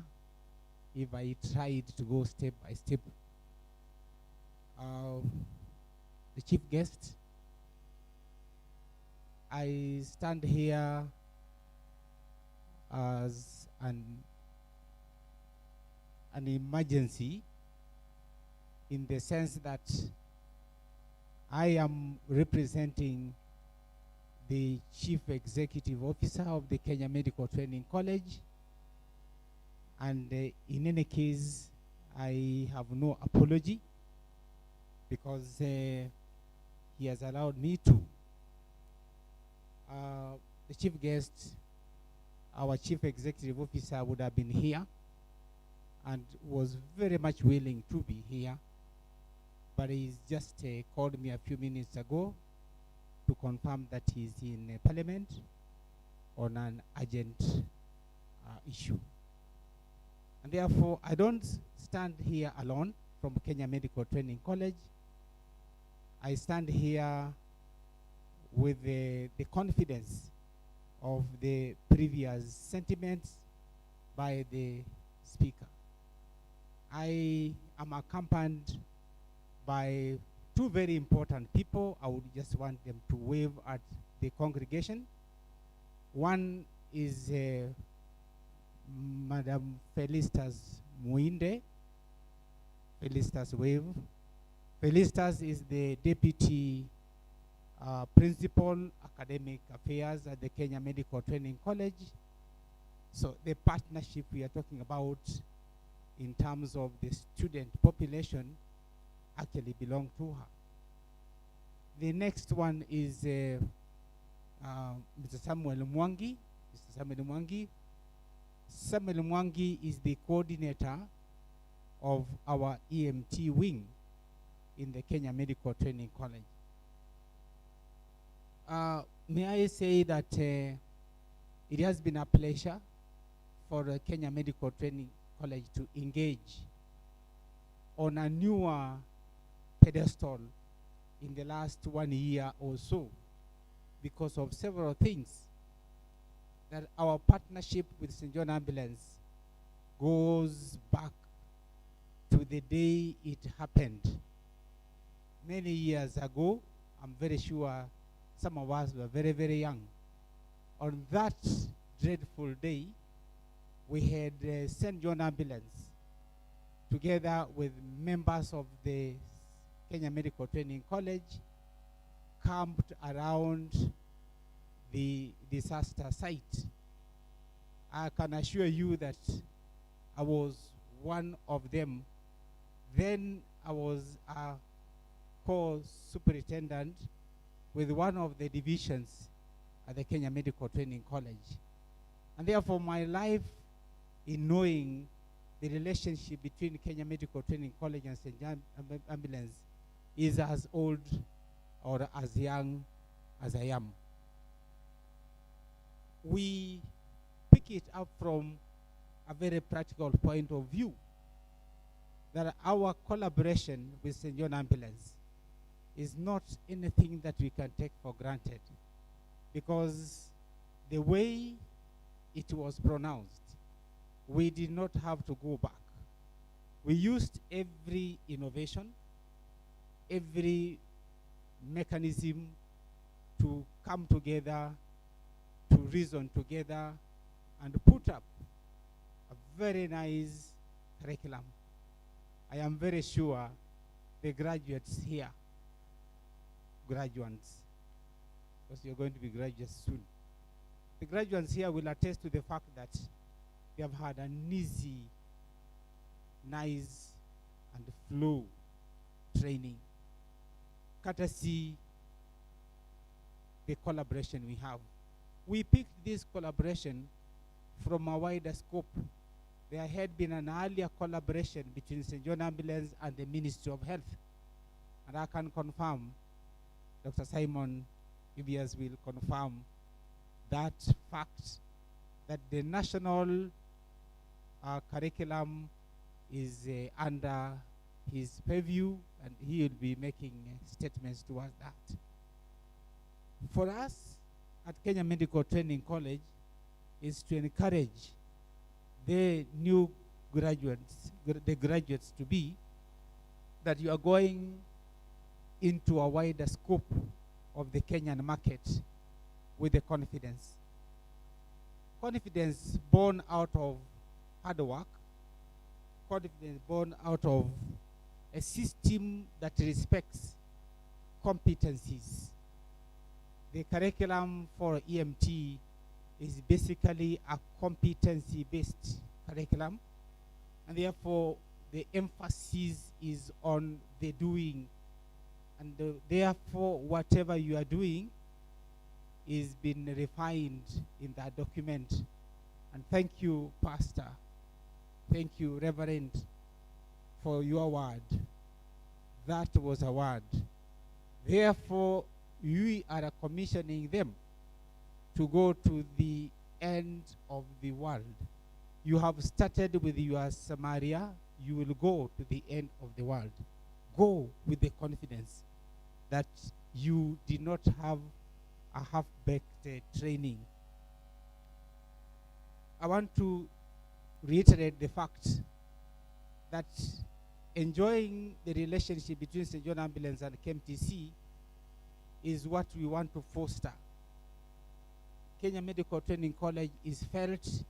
if I tried to go step by step. The chief guest, I stand here as an emergency in the sense that I am representing the Chief Executive Officer of the Kenya Medical Training College, and in any case, I have no apology because he has allowed me to. The chief guest, our Chief Executive Officer, would have been here and was very much willing to be here, but he's just called me a few minutes ago to confirm that he's in Parliament on an urgent issue. And therefore, I don't stand here alone from Kenya Medical Training College. I stand here with the confidence of the previous sentiments by the speaker. I am accompanied by two very important people. I would just want them to wave at the congregation. One is Madam Felicitas Muinde. Felicitas wave. Felicitas is the Deputy Principal Academic Affairs at the Kenya Medical Training College. So the partnership we are talking about in terms of the student population actually belong to her. The next one is Mr. Samuel Mwangi. Mr. Samuel Mwangi. Samuel Mwangi is the coordinator of our EMT wing in the Kenya Medical Training College. May I say that it has been a pleasure for the Kenya Medical Training College to engage on a newer pedestal in the last 1 year or so because of several things. That our partnership with St. John Ambulance goes back to the day it happened. Many years ago, I'm very sure some of us were very, very young. On that dreadful day, we had St. John Ambulance together with members of the Kenya Medical Training College camped around the disaster site. I can assure you that I was one of them. Then I was a co-superintendent with one of the divisions at the Kenya Medical Training College. And therefore my life in knowing the relationship between Kenya Medical Training College and St. John Ambulance is as old or as young as I am. We pick it up from a very practical point of view that our collaboration with St. John Ambulance is not anything that we can take for granted, because the way it was pronounced, we did not have to go back. We used every innovation, every mechanism to come together, to reason together, and put up a very nice curriculum. I am very sure the graduates here, graduates, because you're going to be graduates soon, the graduates here will attest to the fact that they have had an easy, nice, and flow training, courtesy the collaboration we have. We picked this collaboration from a wider scope. There had been an earlier collaboration between St. John Ambulance and the Ministry of Health. And I can confirm, Dr. Simon Ibias will confirm that fact, that the national curriculum is under his purview, and he will be making statements towards that. For us at Kenya Medical Training College is to encourage the new graduates, the graduates to be that you are going into a wider scope of the Kenyan market with the confidence. Confidence born out of hard work, confidence born out of a system that respects competencies. The curriculum for EMT is basically a competency-based curriculum, and therefore the emphasis is on the doing, and therefore whatever you are doing is being refined in that document. And thank you, Pastor. Thank you, Reverend, for your word. That was a word. Therefore, we are commissioning them to go to the end of the world. You have started with your Samaria, you will go to the end of the world. Go with the confidence that you did not have a half-baked training. I want to reiterate the fact that enjoying the relationship between St. John Ambulance and KMTC is what we want to foster. Kenya Medical Training College is felt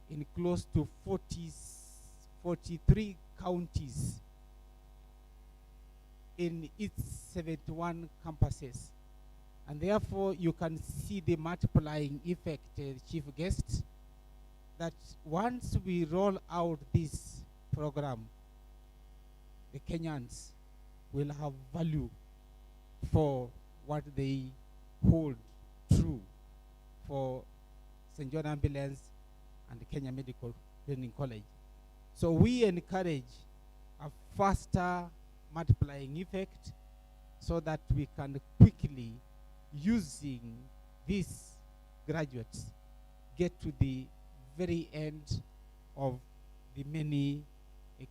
in close to 43 counties in its 71 campuses. And therefore, you can see the multiplying effect, Chief Guest, that once we roll out this program, the Kenyans will have value for what they hold true for St. John Ambulance and the Kenya Medical Training College. So we encourage a faster multiplying effect so that we can quickly, using these graduates, get to the very end of the many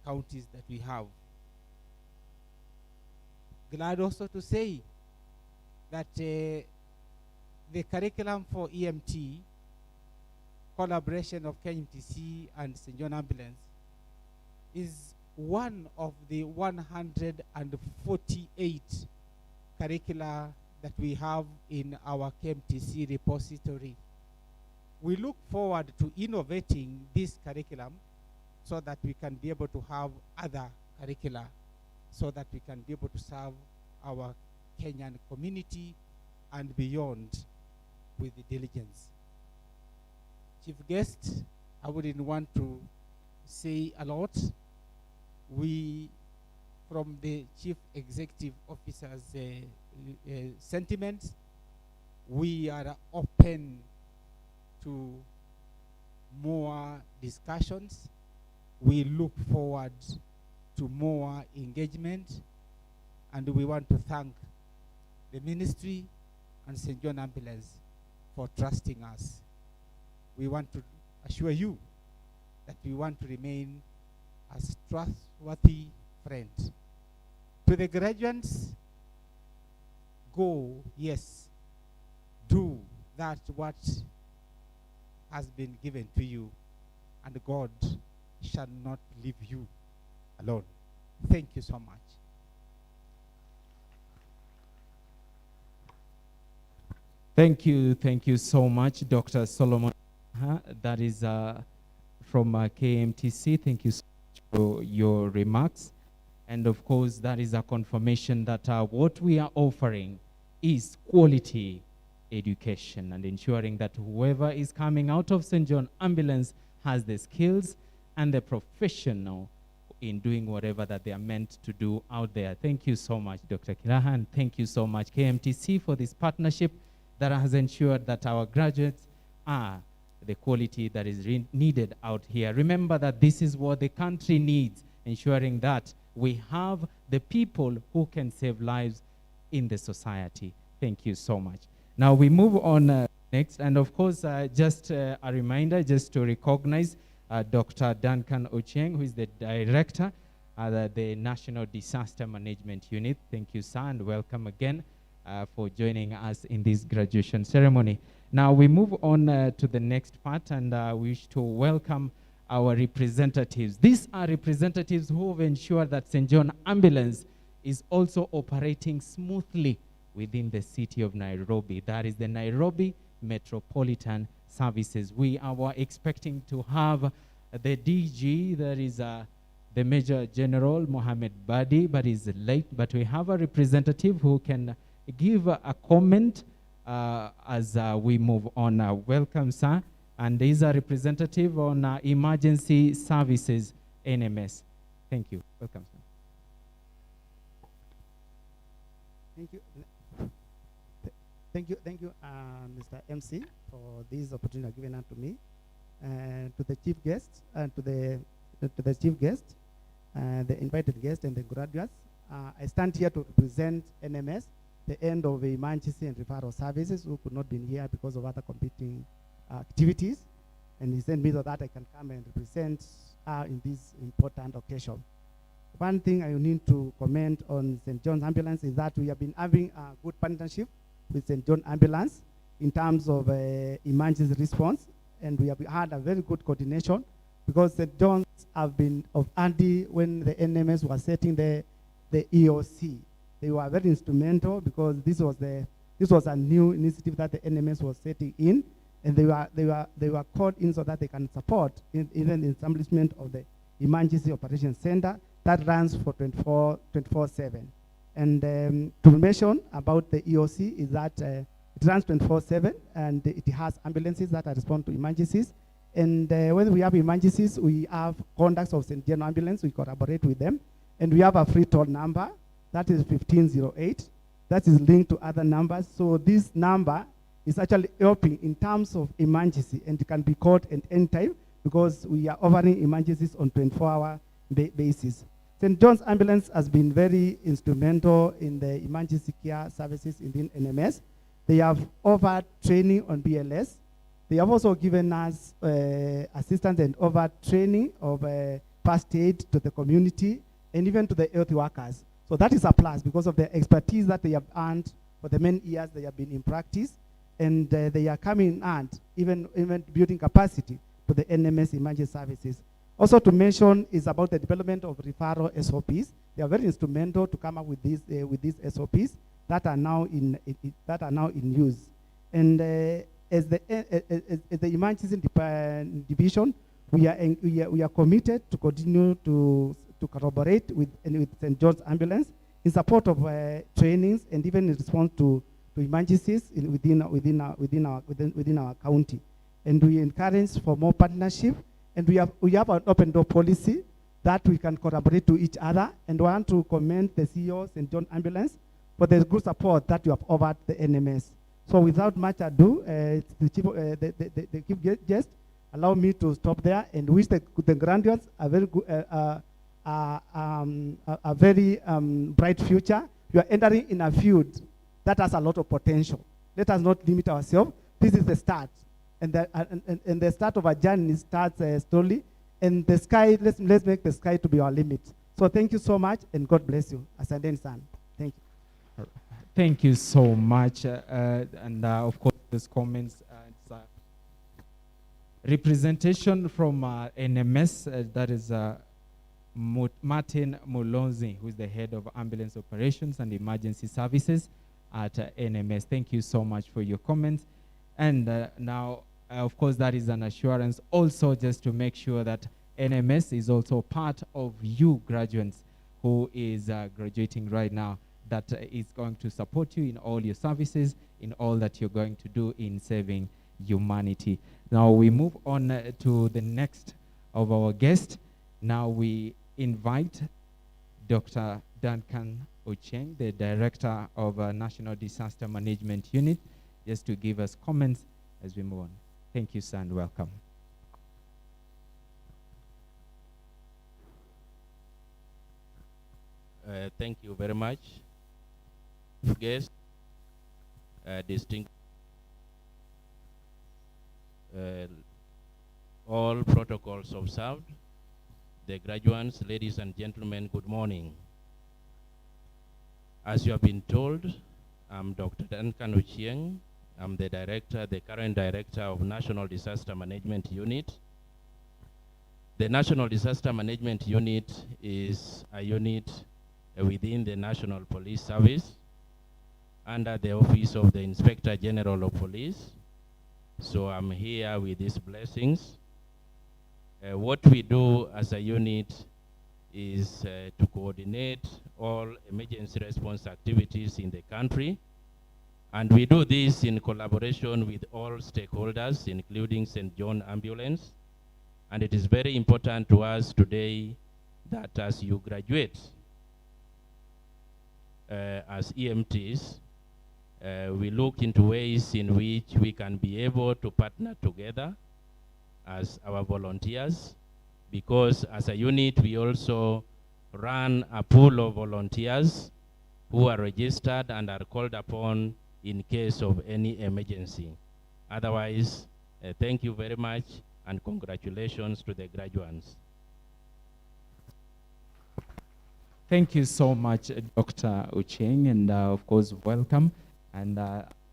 counties that we have. Glad also to say that the curriculum for EMT, collaboration of KMTC and St. John Ambulance, is one of the 148 curricula that we have in our KMTC repository. We look forward to innovating this curriculum so that we can be able to have other curricula, so that we can be able to serve our Kenyan community and beyond with diligence. Chief Guest, I wouldn't want to say a lot. We, from the Chief Executive Officer's sentiments, we are open to more discussions. We look forward to more engagement, and we want to thank the ministry and St. John Ambulance for trusting us. We want to assure you that we want to remain as trustworthy friends. To the graduates, go, yes, do that what has been given to you, and God shall not leave you alone. Thank you so much. Thank you so much, Dr. Solomon. That is from KMTC. Thank you so much for your remarks. And of course, that is a confirmation that what we are offering is quality education and ensuring that whoever is coming out of St. John Ambulance has the skills and the professional in doing whatever that they are meant to do out there. Thank you so much, Dr. Kirahan. Thank you so much, KMTC, for this partnership that has ensured that our graduates are the quality that is needed out here. Remember that this is what the country needs, ensuring that we have the people who can save lives in the society. Thank you so much. Now we move on next, and of course, just a reminder, just to recognize Dr. Duncan Ochieng, who is the director at the National Disaster Management Unit. Thank you, sir, and welcome again for joining us in this graduation ceremony. Now we move on to the next part, and we wish to welcome our representatives. These are representatives who have ensured that St. John Ambulance is also operating smoothly within the city of Nairobi. That is the Nairobi Metropolitan Services. We are expecting to have the DG, that is the Major General Mohammed Badi, but is late. But we have a representative who can give a comment as we move on. Welcome, sir. And he's a representative on Emergency Services, NMS. Thank you. Welcome, sir. Thank you, Mr. MC, for this opportunity given unto me, and to the chief guest, and to the chief guest, the invited guest, and the graduates. I stand here to represent NMS, the end of the emergency and referral services, who could not be here because of other competing activities, and he sent me so that I can come and represent in this important occasion. One thing I need to comment on St. John's Ambulance is that we have been having a good partnership with St. John Ambulance in terms of emergency response, and we have had a very good coordination because St. John's have been of handy when the NMS was setting the EOC. They were very instrumental because this was a new initiative that the NMS was setting in, and they were called in so that they can support even the establishment of the Emergency Operations Center that runs for 24/7. And to mention about the EOC is that It runs 24/7, and it has ambulances that respond to emergencies. And when we have emergencies, we have contacts of St. John Ambulance. We collaborate with them. And we have a free toll number, that is 1508. That is linked to other numbers. So this number is actually helping in terms of emergency, and it can be called at any time because we are offering emergencies on 24-hour basis. St. John's Ambulance has been very instrumental in the emergency care services in NMS. They have offered training on BLS. They have also given us assistance and offered training of first aid to the community and even to the health workers. So that is a plus because of the expertise that they have earned for the many years they have been in practice, and they are coming and even building capacity to the NMS emergency services. Also to mention is about the development of referral SOPs. They are very instrumental to come up with these SOPs that are now in use. And as the emergency division, we are committed to continue to collaborate with St. John's Ambulance in support of trainings and even in response to emergencies within our county. And we encourage for more partnership. And we have an open door policy that we can collaborate to each other. And want to commend the CEO of St. John Ambulance for the good support that you have offered the NMS. So without much ado, the chief guest, allow me to stop there and wish the graduates a very good, a very bright future. You are entering in a field that has a lot of potential. Let us not limit ourselves. This is the start. And the start of a journey starts slowly. And the sky, let's make the sky to be our limit. So thank you so much, and God bless you. Asante sana. Thank you. Thank you so much. And of course, these comments, it's representation from NMS, that is Martin Mulonzi, who is the head of ambulance operations and emergency services at NMS. Thank you so much for your comments. And now, of course, that is an assurance also just to make sure that NMS is also part of you graduates who is graduating right now, that is going to support you in all your services, in all that you're going to do in saving humanity. Now we move on to the next of our guest. Now we invite Dr. Duncan Ocheng, the Director of National Disaster Management Unit, just to give us comments as we move on. Thank you, sir, and welcome. Thank you very much. Guests, distinct, all protocols observed. The graduates, ladies and gentlemen, good morning. As you have been told, I'm Dr. Duncan Ocheng. I'm the current director of National Disaster Management Unit. The National Disaster Management Unit is a unit within the National Police Service under the Office of the Inspector General of Police. So I'm here with these blessings. What we do as a unit is to coordinate all emergency response activities in the country. And we do this in collaboration with all stakeholders, including St. John Ambulance. And it is very important to us today that as you graduate as EMTs, we look into ways in which we can be able to partner together as our volunteers, because as a unit, we also run a pool of volunteers who are registered and are called upon in case of any emergency. Otherwise, thank you very much and congratulations to the graduates. Thank you so much, Dr. Ocheng, and of course, welcome. And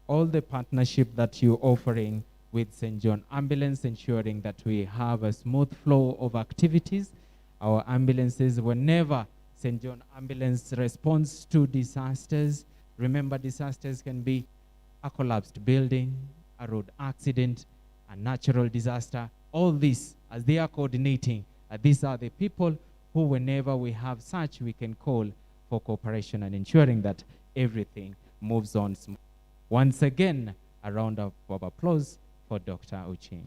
all the partnership that you're offering with St. John Ambulance, ensuring that we have a smooth flow of activities. Our ambulances, whenever St. John Ambulance responds to disasters, remember, disasters can be a collapsed building, a road accident, a natural disaster. All this, as they are coordinating, these are the people who, whenever we have such, we can call for cooperation and ensuring that everything moves on smoothly. Once again, a round of applause for Dr. Ochieng.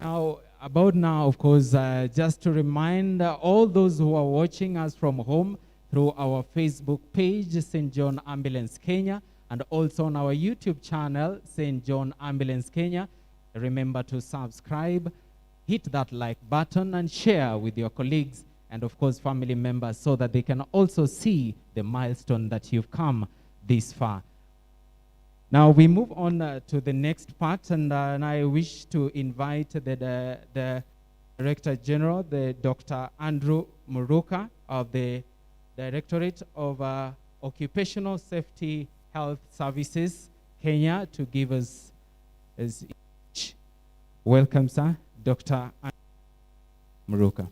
Now, of course, just to remind all those who are watching us from home through our Facebook page, St. John Ambulance Kenya, and also on our YouTube channel, St. John Ambulance Kenya, remember to subscribe, hit that like button, and share with your colleagues and, of course, family members so that they can also see the milestone that you've come this far. Now we move on to the next part, and I wish to invite the Director General, the Dr. Andrew Muruka of the Directorate of Occupational Safety Health Services, Kenya, to give us his speech. Welcome, sir, Dr. Andrew Muruka.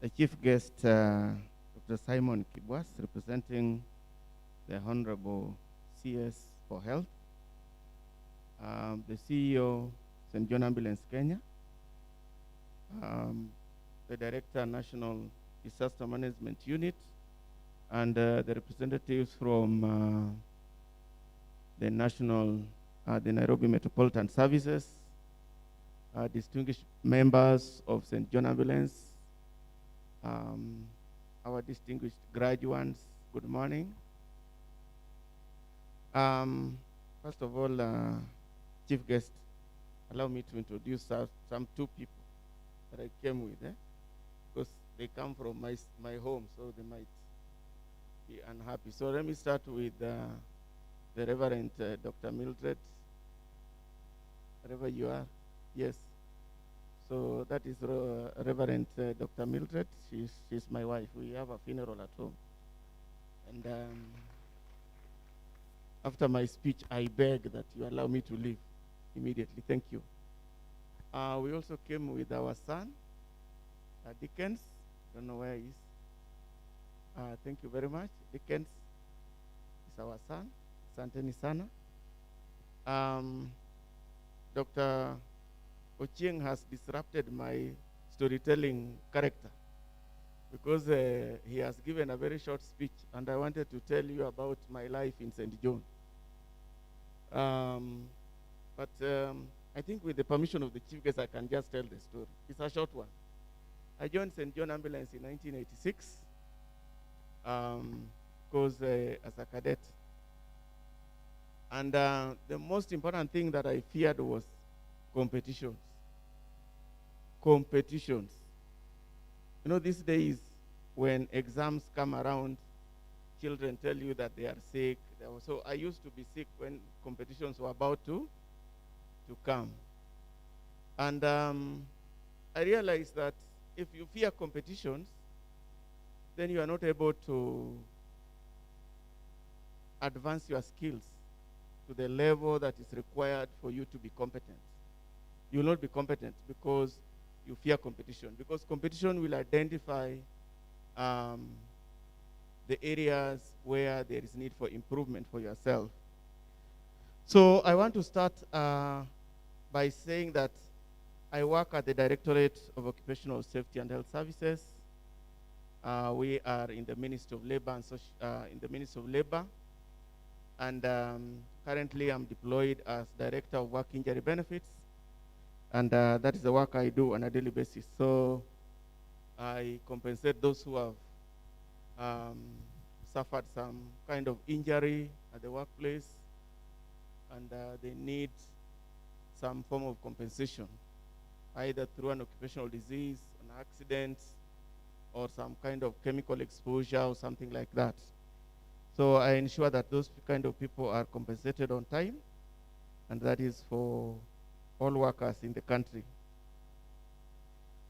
The chief guest, Dr. Simon Kibwas, representing the Honorable CS for Health, the CEO, St. John Ambulance Kenya, the Director, National Disaster Management Unit, and the representatives from the Nairobi Metropolitan Services, distinguished members of St. John Ambulance, our distinguished graduates, good morning. First of all, chief guest, allow me to introduce some two people that I came with, because they come from my home, so they might be unhappy. So let me start with the Reverend Dr. Mildred, wherever you are. Yes. So that is Reverend Dr. Mildred. She's my wife. We have a funeral at home. And after my speech, I beg that you allow me to leave immediately. Thank you. We also came with our son, Dickens. Don't know where he is. Thank you very much. Dickens is our son. Santeni Sana. Dr. Ochieng has disrupted my storytelling character because he has given a very short speech, and I wanted to tell you about my life in St. John. But I think with the permission of the chief guest, I can just tell the story. It's a short one. I joined St. John Ambulance in 1986 as a cadet. And the most important thing that I feared was competitions. Competitions. You know, these days when exams come around, children tell you that they are sick. So I used to be sick when competitions were about to come. And I realized that if you fear competitions, then you are not able to advance your skills to the level that is required for you to be competent. You will not be competent because you fear competition, because competition will identify the areas where there is need for improvement for yourself. So I want to start by saying that I work at the Directorate of Occupational Safety and Health Services. We are in the Ministry of Labor, and currently I'm deployed as Director of Work Injury Benefits. And that is the work I do on a daily basis. So I compensate those who have suffered some kind of injury at the workplace, and they need some form of compensation, either through an occupational disease, an accident, or some kind of chemical exposure or something like that. So I ensure that those kind of people are compensated on time, and that is for all workers in the country.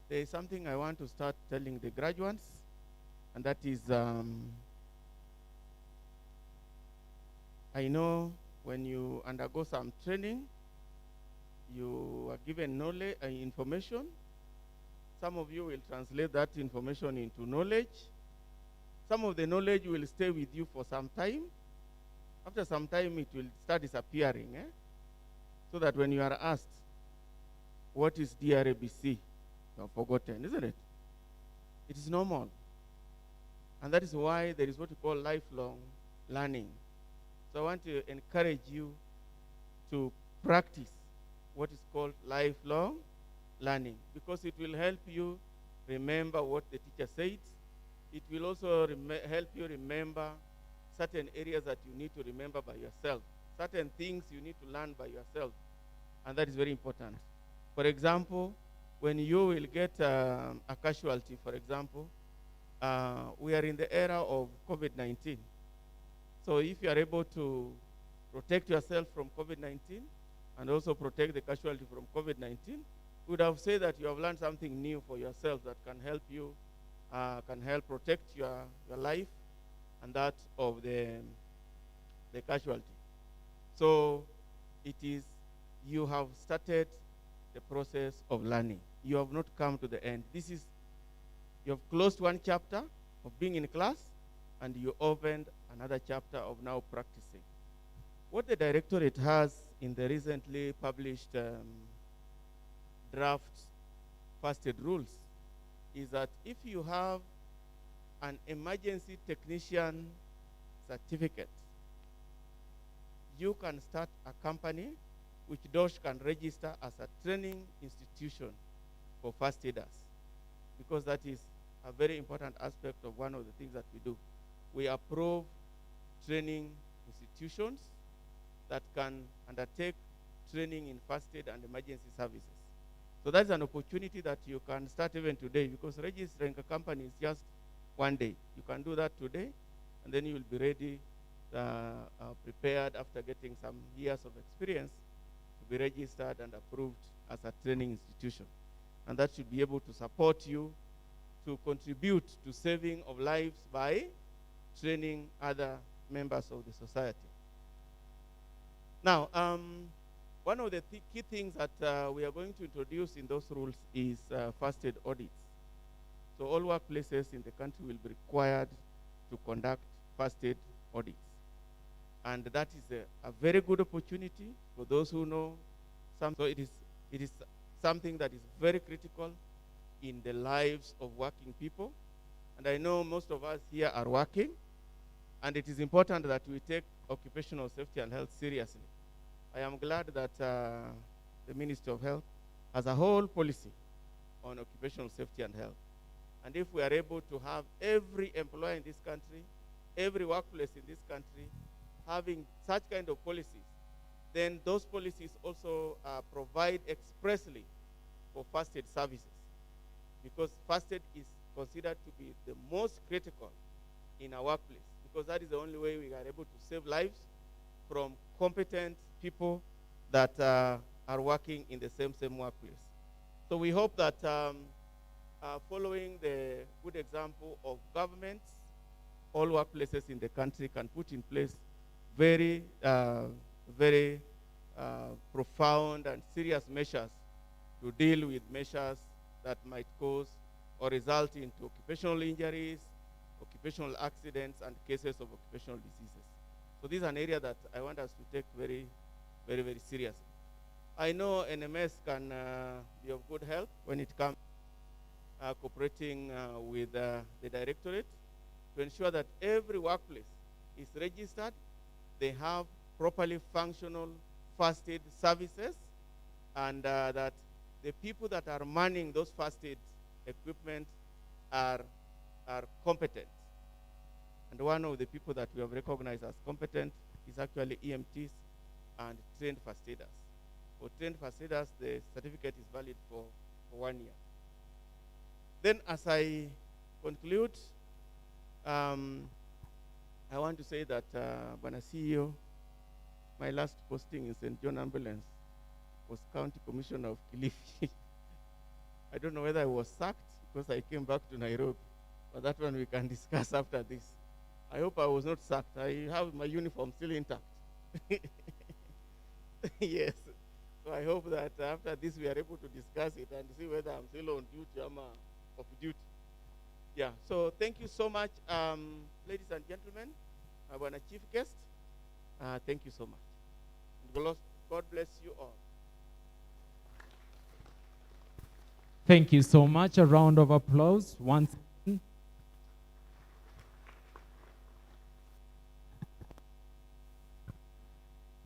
There is something I want to start telling the graduates, and that is, I know when you undergo some training, you are given knowledge and information. Some of you will translate that information into knowledge, some of the knowledge will stay with you for some time. After some time, it will start disappearing. So that when you are asked, what is DRABC? You have forgotten, isn't it? It is normal. And that is why there is what we call lifelong learning. So I want to encourage you to practice what is called lifelong learning, because it will help you remember what the teacher said. It will also help you remember certain areas that you need to remember by yourself, certain things you need to learn by yourself, and that is very important. For example, when you will get a casualty, for example, we are in the era of COVID-19. So if you are able to protect yourself from COVID-19 and also protect the casualty from COVID-19, would have said that you have learned something new for yourself that can help you, can help protect your life and that of the casualty. So it is, you have started the process of learning. You have not come to the end. This is, you have closed one chapter of being in class and you opened another chapter of now practicing. What the Directorate has in the recently published draft first aid rules is that if you have an emergency technician certificate, you can start a company which DOSH can register as a training institution for first aiders, because that is a very important aspect of one of the things that we do. We approve training institutions that can undertake training in first aid and emergency services. So that's an opportunity that you can start even today, because registering a company is just one day. You can do that today, and then you will be ready, prepared after getting some years of experience to be registered and approved as a training institution. And that should be able to support you to contribute to saving of lives by training other members of the society. Now, one of the key things that we are going to introduce in those rules is first aid audits. So all workplaces in the country will be required to conduct first aid audits. And that is a very good opportunity for those who know some. So it is something that is very critical in the lives of working people. And I know most of us here are working, and it is important that we take occupational safety and health seriously. I am glad that the Ministry of Health has a whole policy on occupational safety and health. And if we are able to have every employer in this country, every workplace in this country having such kind of policies, then those policies also provide expressly for first aid services, because first aid is considered to be the most critical in our workplace, because that is the only way we are able to save lives from competent people that are working in the same workplace. So we hope that following the good example of governments, all workplaces in the country can put in place very profound and serious measures to deal with measures that might cause or result into occupational injuries, occupational accidents, and cases of occupational diseases. So this is an area that I want us to take very seriously. I know NMS can be of good help when it comes cooperating with the Directorate to ensure that every workplace is registered, they have properly functional first aid services, and that the people that are manning those first aid equipment are competent. And one of the people that we have recognized as competent is actually EMTs and trained first aiders. For trained first aiders, the certificate is valid for 1 year. Then as I conclude, I want to say that when I see you, my last posting in St. John Ambulance was County Commissioner of Kilifi. I don't know whether I was sacked because I came back to Nairobi, but that one we can discuss after this. I hope I was not sacked. I have my uniform still intact. Yes. So I hope that after this we are able to discuss it and see whether I'm still on duty or off duty. Yeah, so thank you so much, ladies and gentlemen, our chief guest. Thank you so much. God bless you all. Thank you so much. A round of applause once again.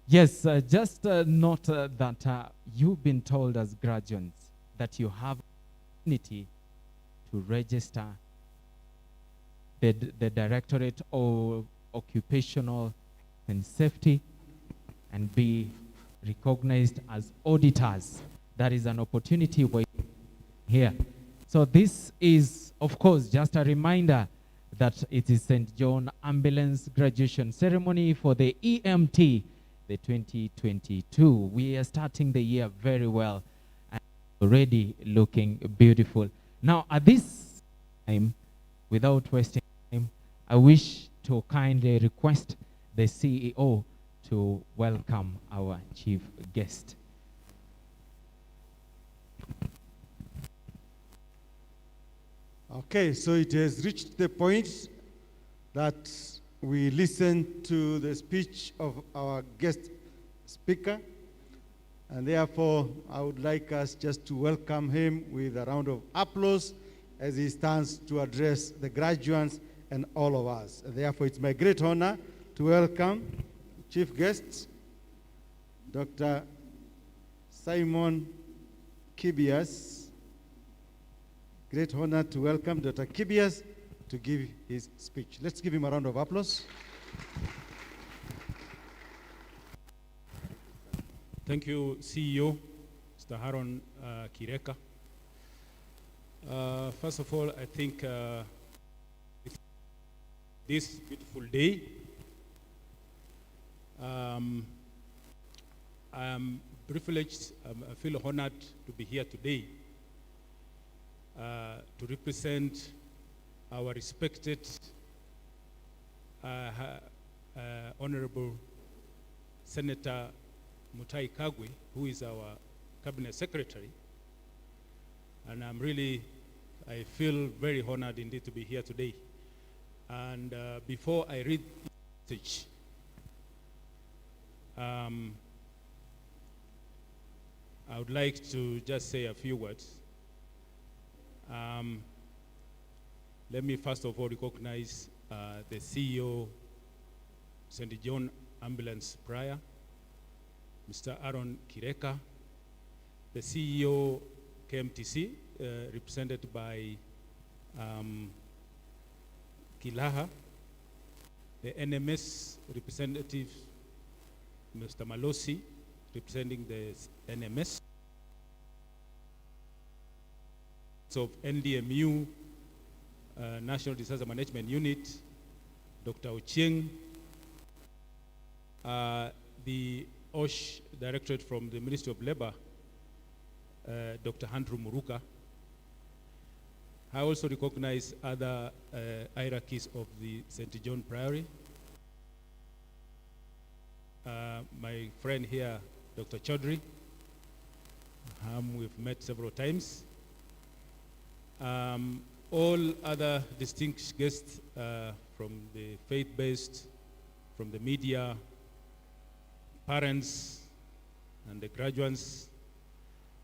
Yes, just note that you've been told as graduates that you have opportunity to register the Directorate of Occupational and Safety and be recognized as auditors. That is an opportunity waiting here. So this is, of course, just a reminder that it is St. John Ambulance graduation ceremony for the EMT, the 2022. We are starting the year very well and already looking beautiful. Now, at this time, without wasting time, I wish to kindly request the CEO to welcome our chief guest. Okay, so it has reached the point that we listen to the speech of our guest speaker, and therefore I would like us just to welcome him with a round of applause as he stands to address the graduates and all of us. And therefore, it's my great honor to welcome chief guest, Dr. Simon Kibias. Great honor to welcome Dr. Kibias to give his speech. Let's give him a round of applause. Thank you, CEO, Mr. Haron Kireka. First of all, I think this beautiful day, I am privileged, I feel honored to be here today to represent our respected Honorable Senator Mutai Kagwe, who is our Cabinet Secretary. And I feel very honored indeed to be here today. And before I read the message, I would like to just say a few words. Let me first of all recognize the CEO, St. John Ambulance Prior, Mr. Aaron Kireka, the CEO, KMTC, represented by Kilaha, the NMS representative, Mr. Malosi, representing the NMS, of NDMU, National Disaster Management Unit, Dr. Ochieng, the OSH Directorate from the Ministry of Labor, Dr. Andrew Muruka. I also recognize other hierarchies of the St. John Priory. My friend here, Dr. Chaudhry, we've met several times. All other distinguished guests from the faith-based, from the media, parents, and the graduates,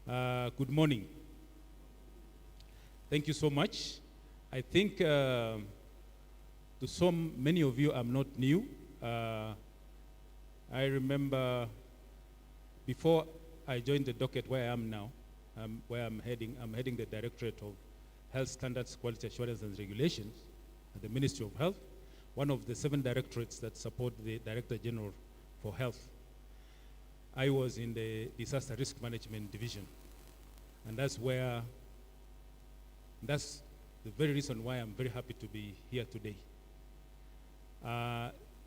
good morning. Thank you so much. I think to many of you, I'm not new. I remember before I joined the docket where I am now, where I'm heading the Directorate of Health Standards, Quality Assurance and Regulations at the Ministry of Health, one of the 7 directorates that support the Director General for Health. I was in the Disaster Risk Management Division. And that's the very reason why I'm very happy to be here today.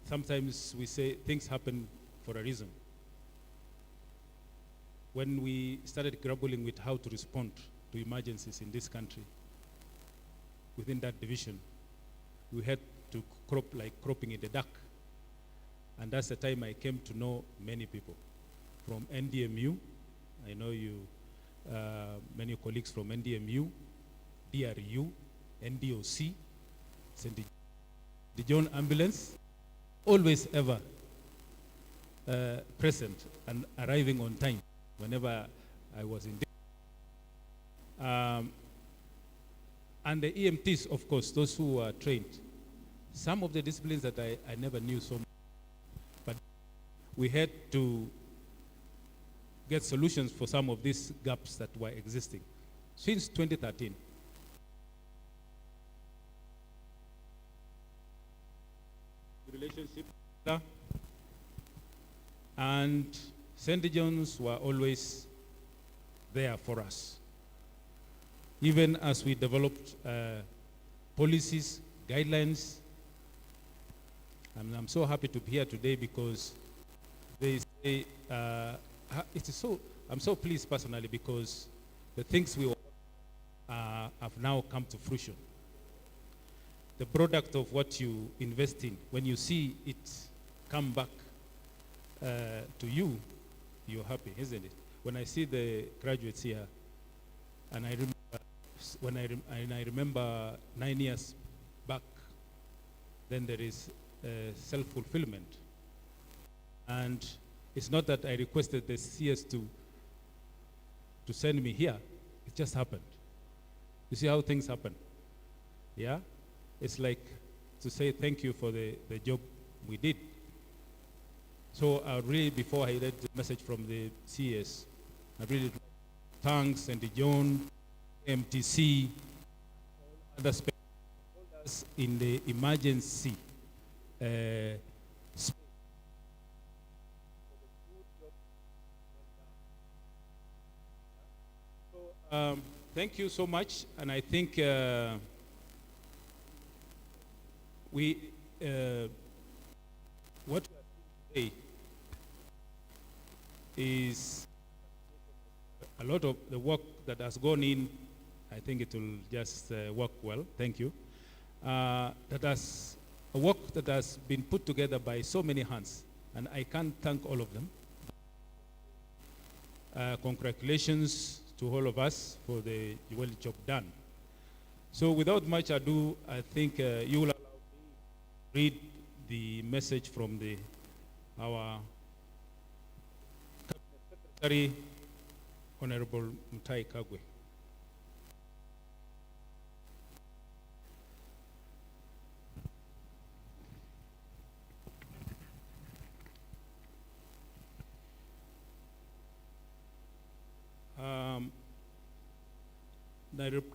Sometimes we say things happen for a reason. When we started grappling with how to respond to emergencies in this country, within that division, we had to crop like cropping in the dark. And that's the time I came to know many people from NDMU. I know you, many colleagues from NDMU, DRU, NDOC, St. John Ambulance, always ever present and arriving on time whenever I was in. And the EMTs, of course, those who are trained. Some of the disciplines that I never knew so much, but we had to get solutions for some of these gaps that were existing since 2013. Relationship, and St. John's were always there for us. Even as we developed policies, guidelines, and I'm so happy to be here today because they say, I'm so pleased personally because the things we have now come to fruition. The product of what you invest in, when you see it come back to you, you're happy, isn't it? When I see the graduates here, and I remember I remember 9 years back, then there is self-fulfillment. And it's not that I requested the CS to send me here. It just happened. You see how things happen? Yeah? It's like to say thank you for the job we did. So really, before I read the message from the CS, I really thanks St. John, KMTC, other stakeholders in the emergency space. So thank you so much, and I think what we are doing today is a lot of the work that has gone in. I think it will just work well. Thank you. That has a work that has been put together by so many hands, and I can't thank all of them. Congratulations to all of us for the well job done. So without much ado, I think you will allow me to read the message from our Cabinet Secretary, Honorable Mutai Kagwe.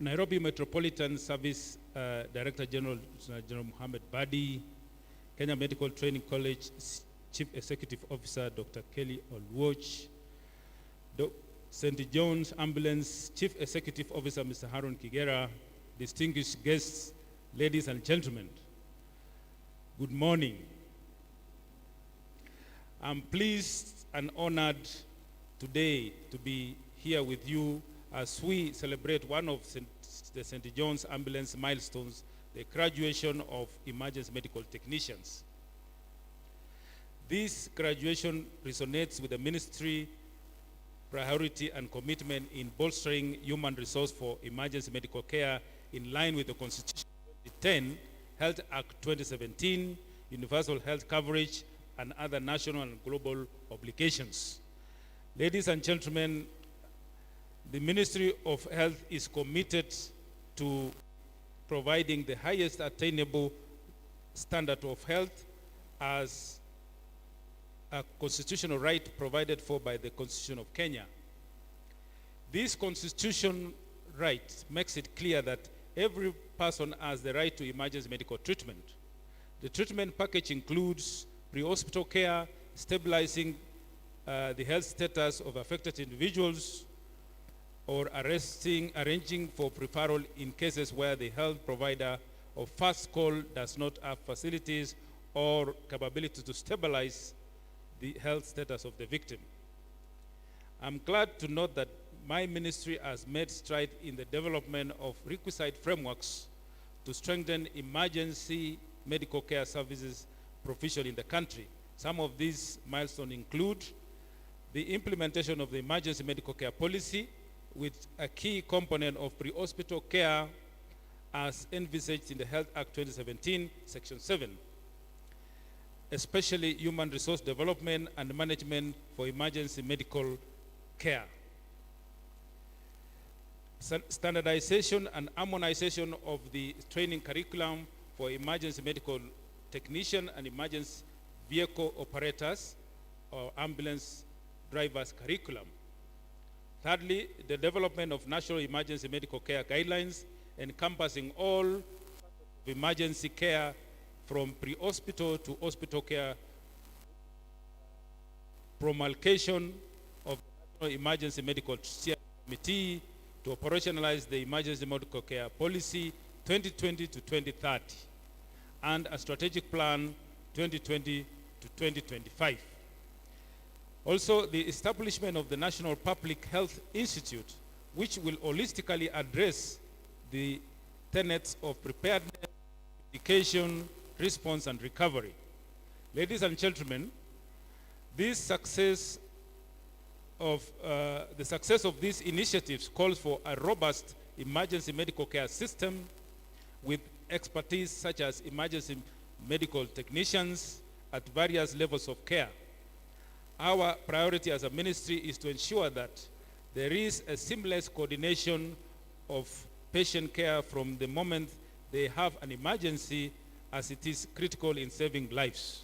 Nairobi Metropolitan Service Director General Mohammed Badi, Kenya Medical Training College Chief Executive Officer Dr. Kelly Olwoch, St. John's Ambulance Chief Executive Officer Mr. Haron Kigera, distinguished guests, ladies and gentlemen, good morning. I'm pleased and honored today to be here with you as we celebrate one of the St. John's Ambulance milestones, the graduation of emergency medical technicians. This graduation resonates with the ministry priority and commitment in bolstering human resource for emergency medical care in line with the Constitution 2010, Health Act 2017, Universal Health Coverage, and other national and global obligations. Ladies and gentlemen, the Ministry of Health is committed to providing the highest attainable standard of health as a constitutional right provided for by the Constitution of Kenya. This constitutional right makes it clear that every person has the right to emergency medical treatment. The treatment package includes pre-hospital care, stabilizing the health status of affected individuals, or arranging for referral in cases where the health provider of first call does not have facilities or capability to stabilize the health status of the victim. I'm glad to note that my ministry has made strides in the development of requisite frameworks to strengthen emergency medical care services provision in the country. Some of these milestones include the implementation of the emergency medical care policy, with a key component of pre-hospital care as envisaged in the Health Act 2017, Section 7, especially human resource development and management for emergency medical care. Standardization and harmonization of the training curriculum for emergency medical technician and emergency vehicle operators or ambulance drivers curriculum. Thirdly, the development of national emergency medical care guidelines encompassing all emergency care from pre-hospital to hospital care, promulgation of the National Emergency Medical Committee to operationalize the emergency medical care policy 2020 to 2030, and a strategic plan 2020 to 2025. Also, the establishment of the National Public Health Institute, which will holistically address the tenets of preparedness, education, response, and recovery. Ladies and gentlemen, the success of these initiatives calls for a robust emergency medical care system with expertise such as emergency medical technicians at various levels of care. Our priority as a ministry is to ensure that there is a seamless coordination of patient care from the moment they have an emergency, as it is critical in saving lives.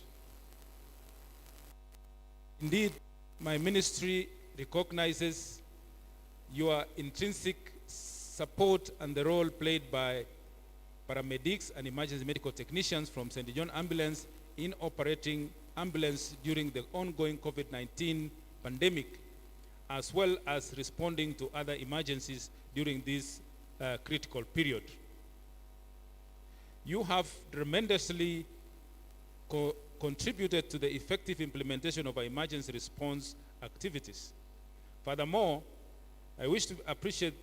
Indeed, my ministry recognizes your intrinsic support and the role played by paramedics and emergency medical technicians from St. John Ambulance in operating ambulance during the ongoing COVID-19 pandemic, as well as responding to other emergencies during this critical period. You have tremendously contributed to the effective implementation of our emergency response activities. Furthermore, I wish to appreciate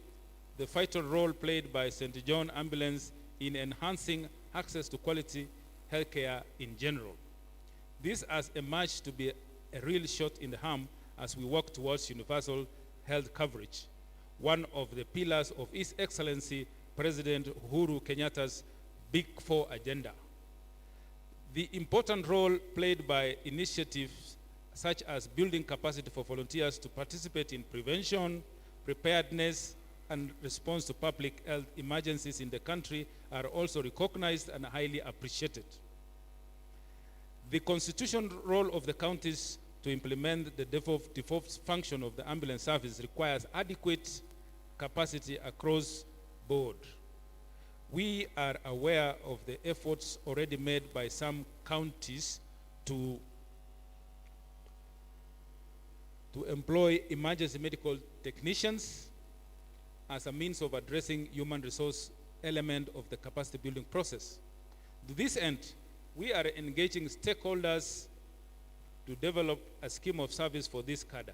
the vital role played by St. John Ambulance in enhancing access to quality healthcare in general. This has emerged to be a real shot in the arm as we work towards universal health coverage, one of the pillars of His Excellency President Uhuru Kenyatta's Big Four agenda. The important role played by initiatives such as building capacity for volunteers to participate in prevention, preparedness, and response to public health emergencies in the country are also recognized and highly appreciated. The constitutional role of the counties to implement the default function of the ambulance service requires adequate capacity across board. We are aware of the efforts already made by some counties to employ emergency medical technicians as a means of addressing human resource element of the capacity building process. To this end, we are engaging stakeholders to develop a scheme of service for this cadre.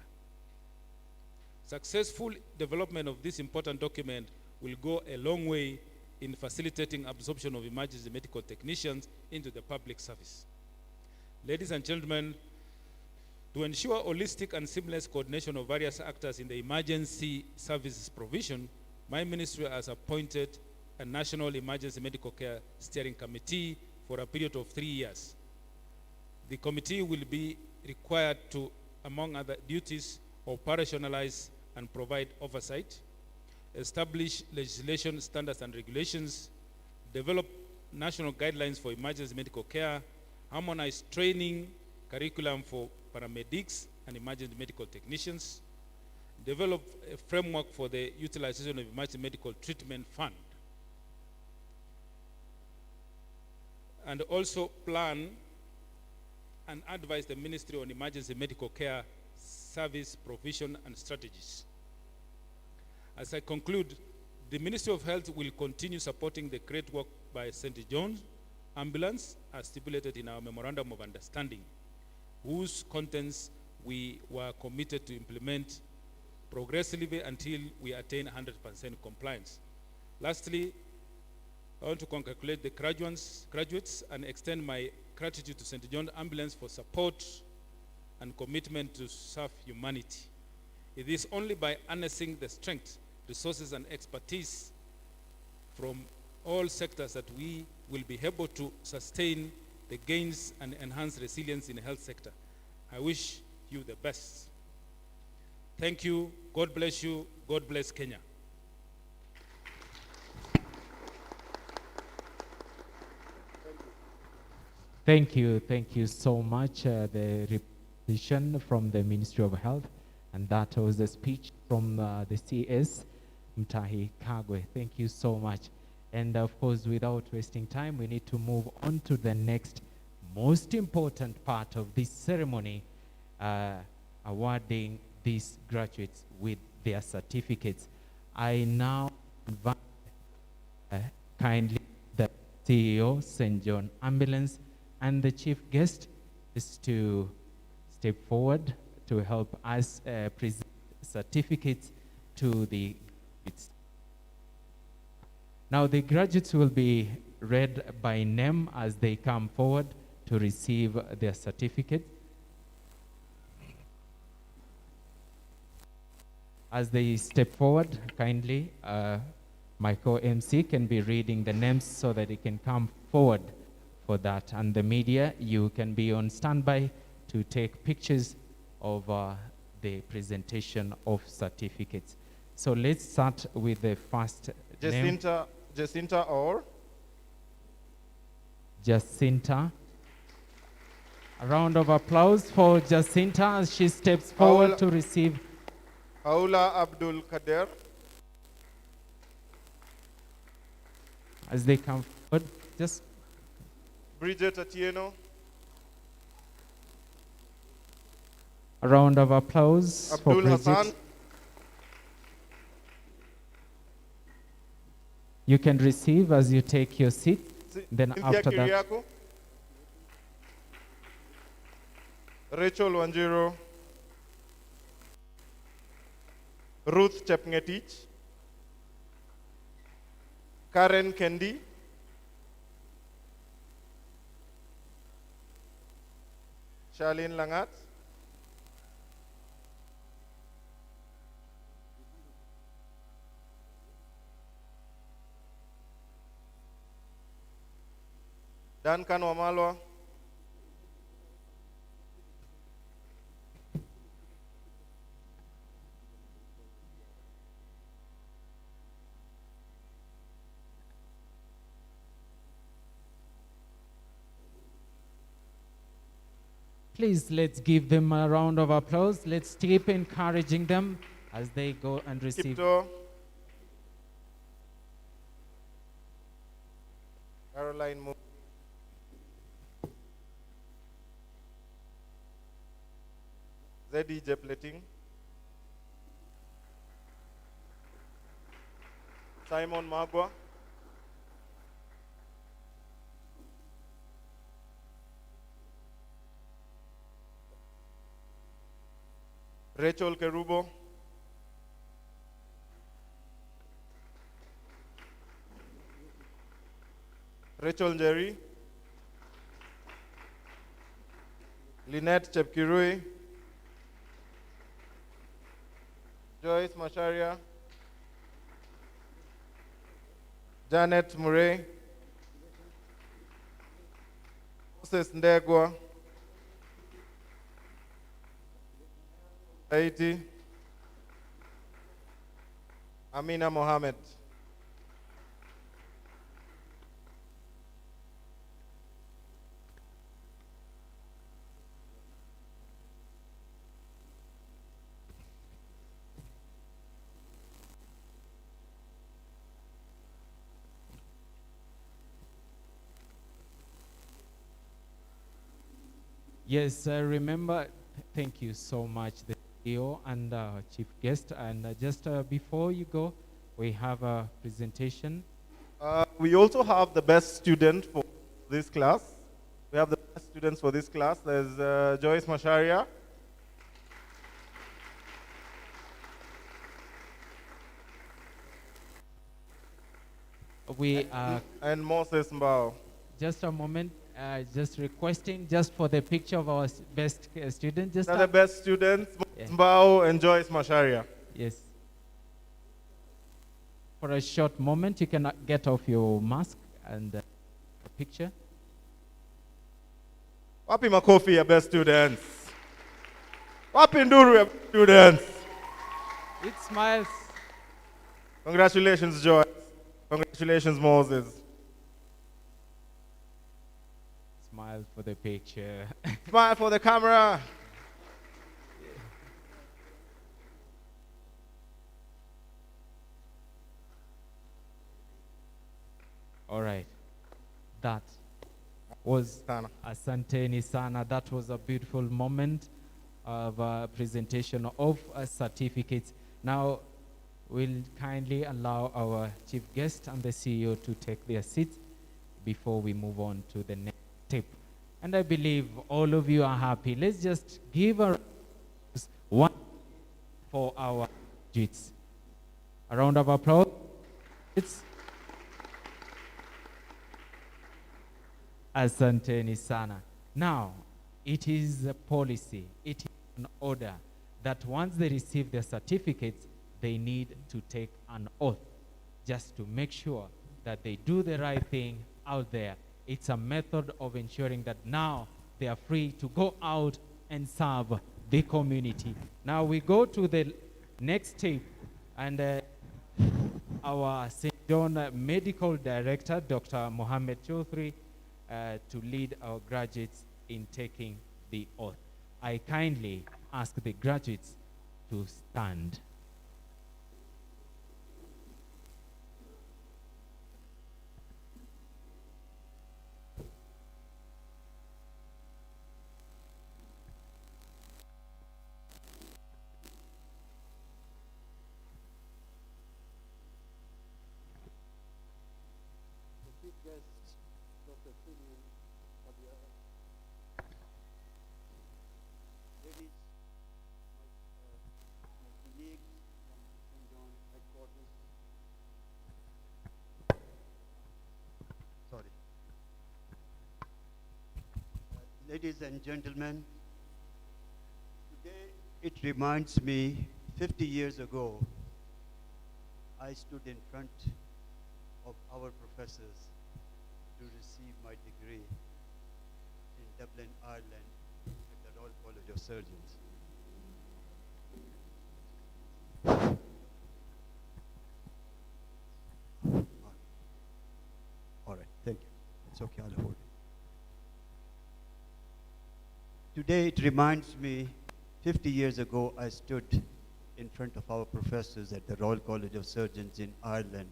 Successful development of this important document will go a long way in facilitating absorption of emergency medical technicians into the public service. Ladies and gentlemen, to ensure holistic and seamless coordination of various actors in the emergency services provision, my ministry has appointed a National Emergency Medical Care Steering Committee for a period of 3 years. The committee will be required to, among other duties, operationalize and provide oversight, establish legislation, standards, and regulations, develop national guidelines for emergency medical care, harmonize training curriculum for paramedics and emergency medical technicians, develop a framework for the utilization of emergency medical treatment fund, and also plan and advise the Ministry on emergency medical care service provision and strategies. As I conclude, the Ministry of Health will continue supporting the great work by St. John's Ambulance as stipulated in our Memorandum of Understanding, whose contents we were committed to implement progressively until we attain 100% compliance. Lastly, I want to congratulate the graduates and extend my gratitude to St. John Ambulance for support and commitment to serve humanity. It is only by harnessing the strength, resources, and expertise from all sectors that we will be able to sustain the gains and enhance resilience in the health sector. I wish you the best. Thank you. God bless you. God bless Kenya. Thank you so much. The representation from the Ministry of Health, and that was a speech from the CS, Mtahi Kagwe. Thank you so much. And of course, without wasting time, we need to move on to the next most important part of this ceremony, awarding these graduates with their certificates. I now invite kindly the CEO, St. John Ambulance, and the chief guest is to step forward to help us present certificates to the graduates. Now the graduates will be read by name as they come forward to receive their certificate. As they step forward, kindly, my co-MC can be reading the names so that they can come forward for that. And the media, you can be on standby to take pictures of the presentation of certificates. So let's start with the first name. Jacinta or? Jacinta. A round of applause for Jacinta as she steps forward to receive. Paula Abdul Kader. As they come forward, just. Bridget Atieno. A round of applause for Abdul Bridget. Hassan. You can receive as you take your seat. Then Cynthia after that. Kiriako. Rachel Wanjiro. Ruth Chepngetich. Karen Kendi. Charlene Langat. Duncan Wamalwa. Please, let's give them a round of applause. Let's keep encouraging them as they go and receive. Kipto. Caroline Mo. Zeddy Jepleting. Simon Magwa. Rachel Kerubo. Rachel Njeri. Lynette Chepkirui. Joyce Masharia. Janet Murray. Moses Ndegwa. Haiti. Amina Mohammed. Yes, remember, thank you so much, the CEO and chief guest. And just before you go, we have a presentation. We also have the best student for this class. We have the best students for this class. There's Joyce Masharia. We are. And Moses Mbao. Just a moment. Just requesting just for the picture of our best student. Just the best students, Mbao and Joyce Masharia. Yes. for a short moment. You can get off your mask and a picture. Wapi makofi ya best students. Wapi nduru ya best students. It smiles. Congratulations, Joyce. Congratulations, Moses. Smile for the picture. Smile for the camera. All right. That was Asanteni Sana. That was a beautiful moment of presentation of certificates. Now, we'll kindly allow our chief guest and the CEO to take their seats before we move on to the next step. And I believe all of you are happy. Let's just give a one for our graduates. A round of applause. It's Asanteni Sana. Now, it is a policy, it is an order that once they receive their certificates, they need to take an oath just to make sure that they do the right thing out there. It's a method of ensuring that now they are free to go out and serve the community. Now we go to the next step, and our St. John Medical Director, Dr. Mohammed Choudhury, to lead our graduates in taking the oath. I kindly ask the graduates to stand. Ladies and gentlemen, today it reminds me 50 years ago, I stood in front of our professors to receive my degree in Dublin, Ireland at the Royal College of Surgeons. All right, thank you. It's okay, I'll hold it. Today it reminds me, 50 years ago I stood in front of our professors at the Royal College of Surgeons in Ireland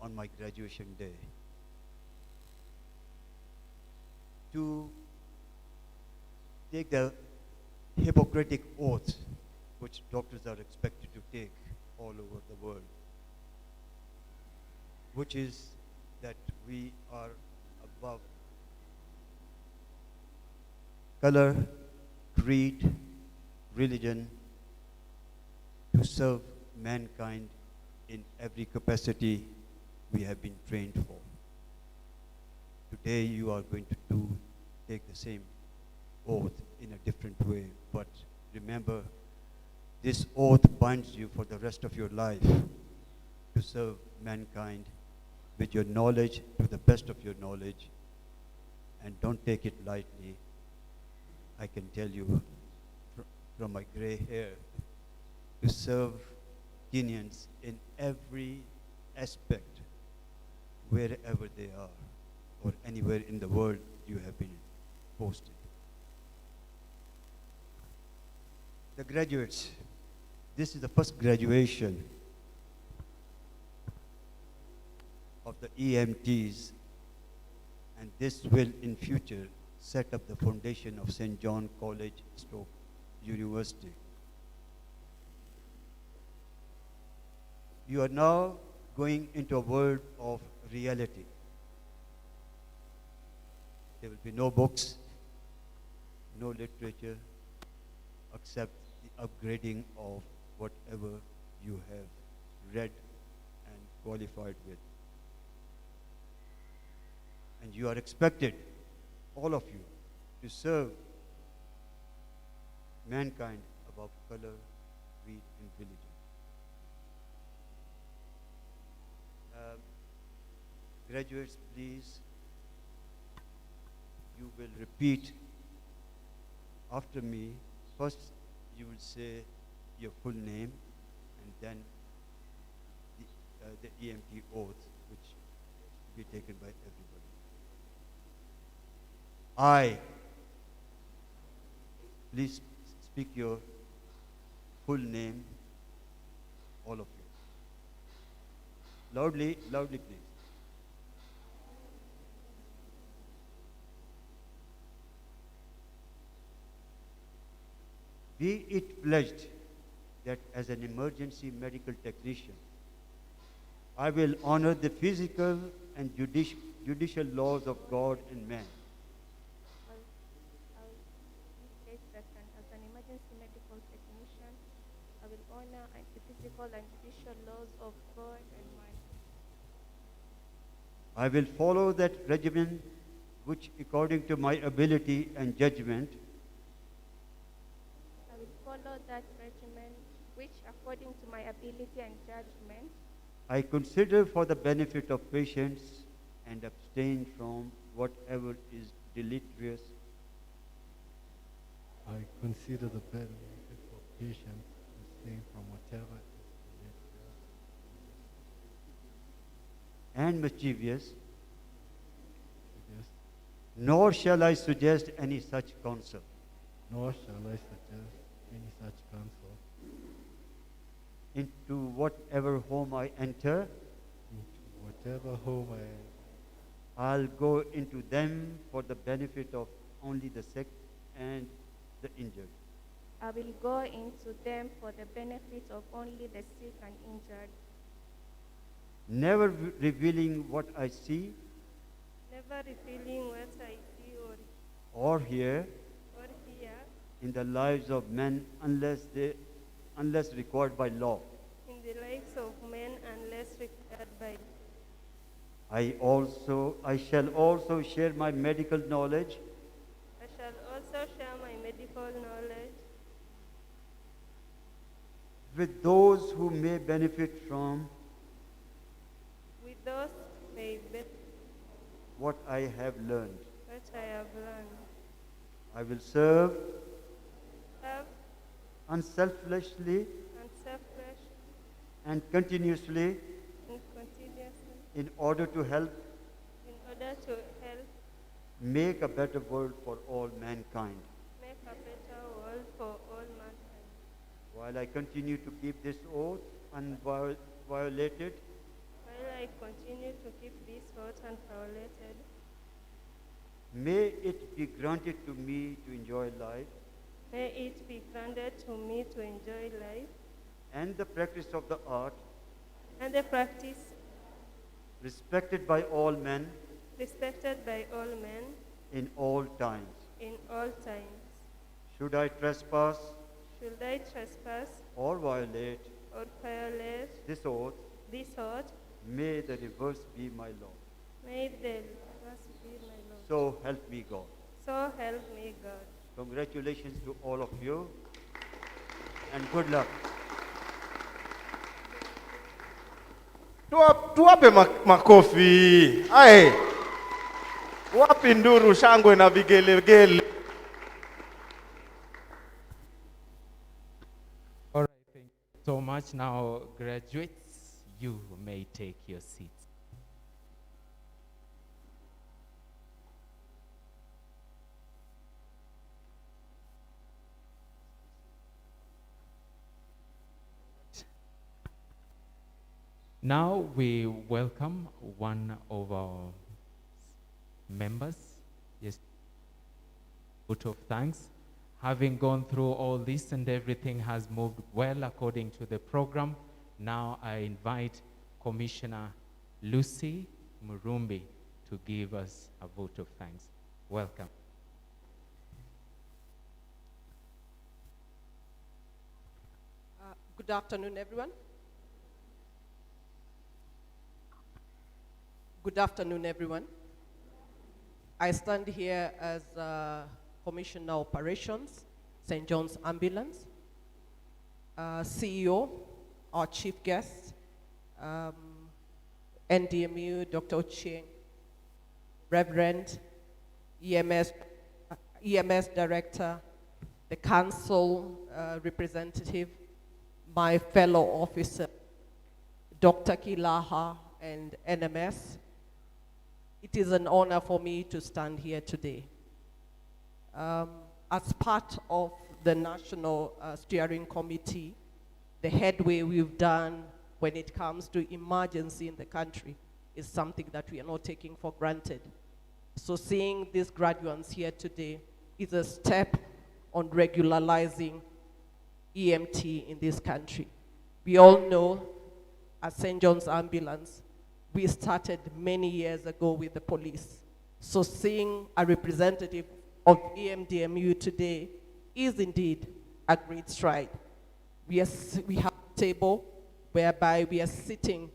on my graduation day to take the Hippocratic oath which doctors are expected to take all over the world, which is that we are above color, creed, religion, to serve mankind in every capacity we have been trained for. Today you are going to take the same oath in a different way, but remember, this oath binds you for the rest of your life to serve mankind with your knowledge, to the best of your knowledge, and don't take it lightly. I can tell you from my gray hair, to serve Kenyans in every aspect, wherever they are, or anywhere in the world you have been posted. The graduates, this is the first graduation of the EMTs, and this will in future set up the foundation of St. John College Stroke University. You are now going into a world of reality. There will be no books, no literature, except the upgrading of whatever you have read and qualified with. And you are expected, all of you, to serve mankind above color, creed, and religion. Graduates, please, you will repeat after me. First, you will say your full name, and then the EMT oath, which will be taken by everybody. I, please speak your full name, all of you. Loudly, loudly, please. Be it pledged that as an emergency medical technician, I will honor the physical and judicial laws of God and man. I will state that as an emergency medical technician, I will honor the physical and judicial laws of God and man. I will follow that regimen which, according to my ability and judgment, I will follow that regimen which, according to my ability and judgment, I consider for the benefit of patients and abstain from whatever is deleterious. I consider the benefit of patients abstain from whatever is deleterious And mischievous, yes, nor shall I suggest any such counsel. nor shall I suggest any such counsel Into whatever home I enter, into whatever home I'll go into them for the benefit of only the sick and the injured. I will go into them for the benefit of only the sick and injured, Never revealing what I see never revealing what I see or hear or hear in the lives of men unless required by law. in the lives of men unless required by. I shall also share my medical knowledge I shall also share my medical knowledge with those who may benefit from with those may benefit what I have learned. what I have learned. I will serve Have unselfishly unselfish and continuously and continuously in order to help in order to help make a better world for all mankind. make a better world for all mankind. While I continue to keep this oath unviolated, While I continue to keep this oath unviolated, may it be granted to me to enjoy life may it be granted to me to enjoy life and the practice of the art and the practice respected by all men respected by all men in all times. in all times. Should I trespass Should I trespass or violate or violate this oath, this oath, may the reverse be my law. may the reverse be my law. So help me God. So help me God. Congratulations to all of you and good luck. Tuwape makofi. Aye. Wapi nduru, shangwe na vigelegele. All right, thank you so much. Now, graduates, you may take your seats. Now we welcome one of our members. Yes, vote of thanks. Having gone through all this and everything has moved well according to the program, now I invite Commissioner Lucy Murumbi to give us a vote of thanks. Welcome. Good afternoon, everyone. Good afternoon, everyone. I stand here as Commissioner Operations, St. John's Ambulance, CEO, our chief guest, NDMU, Dr. Ochieng, Reverend, EMS Director, the Council representative, my fellow officer, Dr. Kilaha, and NMS. It is an honor for me to stand here today. As part of the National Steering Committee, the headway we've done when it comes to emergency in the country is something that we are not taking for granted. So seeing these graduates here today is a step on regularizing EMT in this country. We all know at St. John's Ambulance, we started many years ago with the police. So seeing a representative of EMDMU today is indeed a great stride. We have a table whereby we are sitting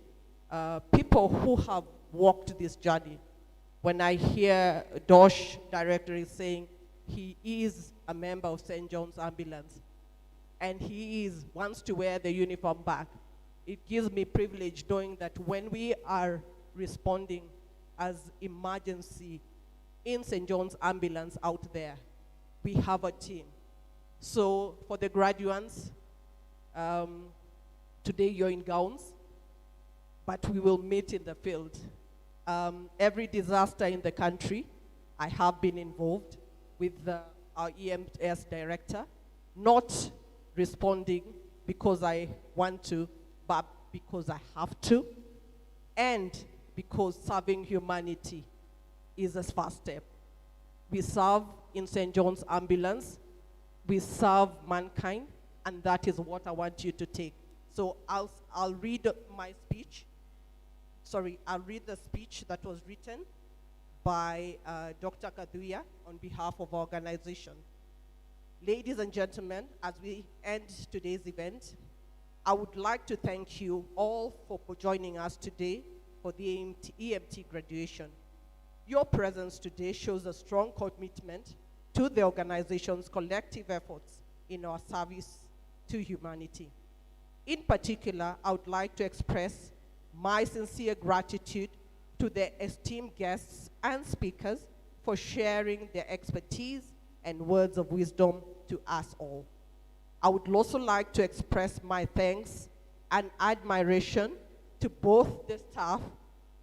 people who have walked this journey. When I hear OSH Directorate saying he is a member of St. John's Ambulance and he wants to wear the uniform back, it gives me privilege knowing that when we are responding as emergency in St. John's Ambulance out there, we have a team. So for the graduates, today you're in gowns, but we will meet in the field. Every disaster in the country, I have been involved with our EMS director, not responding because I want to, but because I have to, and because serving humanity is a first step. We serve in St. John's Ambulance, we serve mankind, and that is what I want you to take. So I'll read my speech. Sorry, I'll read the speech that was written by Dr. Kaduya on behalf of our organization. Ladies and gentlemen, as we end today's event, I would like to thank you all for joining us today for the EMT graduation. Your presence today shows a strong commitment to the organization's collective efforts in our service to humanity. In particular, I would like to express my sincere gratitude to the esteemed guests and speakers for sharing their expertise and words of wisdom to us all. I would also like to express my thanks and admiration to both the staff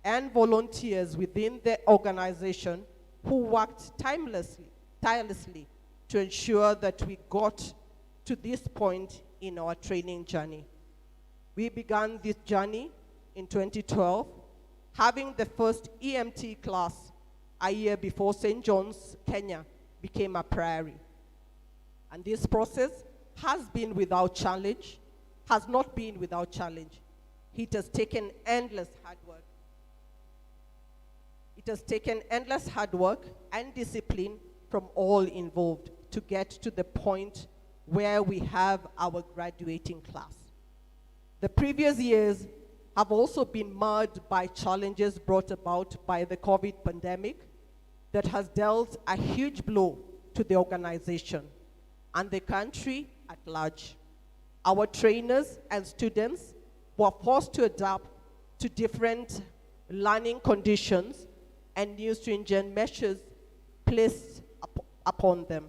and volunteers within the organization who worked tirelessly to ensure that we got to this point in our training journey. We began this journey in 2012, having the first EMT class a year before St. John's, Kenya became a priority. And this process has been without challenge, has not been without challenge. It has taken endless hard work. It has taken endless hard work and discipline from all involved to get to the point where we have our graduating class. The previous years have also been marred by challenges brought about by the COVID pandemic that has dealt a huge blow to the organization and the country at large. Our trainers and students were forced to adapt to different learning conditions and new stringent measures placed upon them.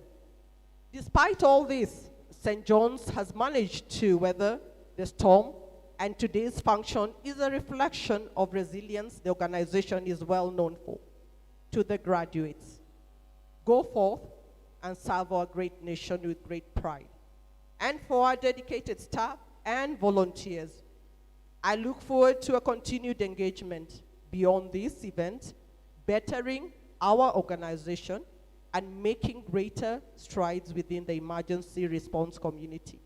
Despite all this, St. John's has managed to weather the storm, and today's function is a reflection of resilience the organization is well known for. To the graduates, go forth and serve our great nation with great pride. And for our dedicated staff and volunteers, I look forward to a continued engagement beyond this event, bettering our organization and making greater strides within the emergency response community.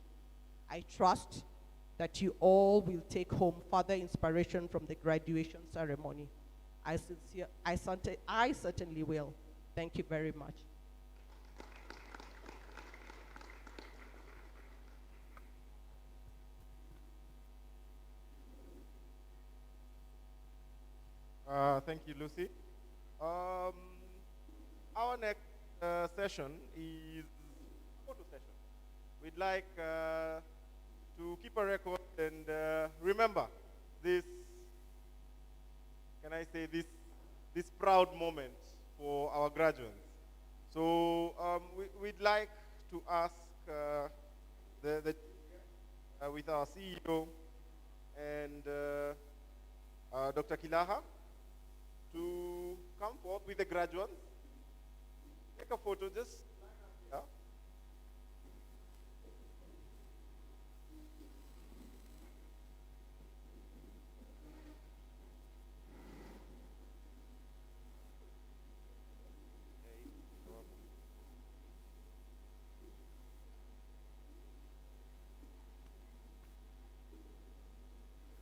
I trust that you all will take home further inspiration from the graduation ceremony. I certainly will. Thank you very much. Thank you, Lucy. Our next session is a photo session. We'd like to keep a record and remember this can I say, this proud moment for our graduates. So we'd like to ask with our CEO and Dr. Kilaha to come forth with the graduates. Take a photo, just, yeah.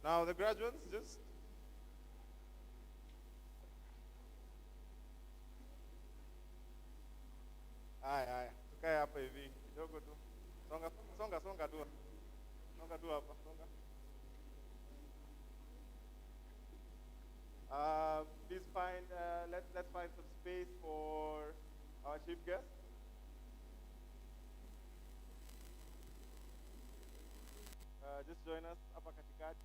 Now the graduates, just haya, tukae hapa hivi kidogo tu. Songa tu. Songa tu hapa, songa. Please find let's find some space for our chief guest. Just join us hapa katikati.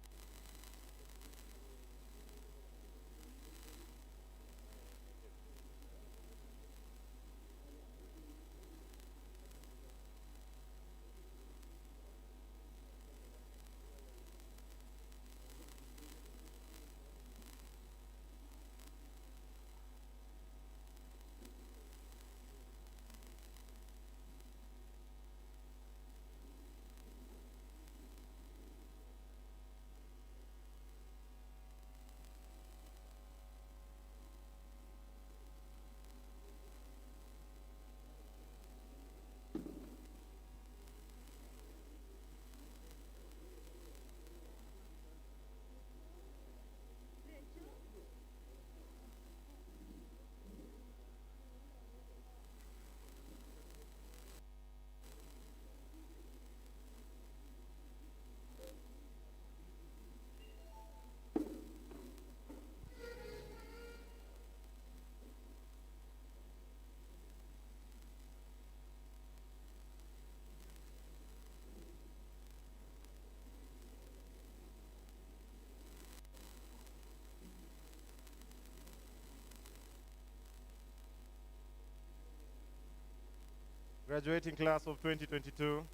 Graduating class of 2022.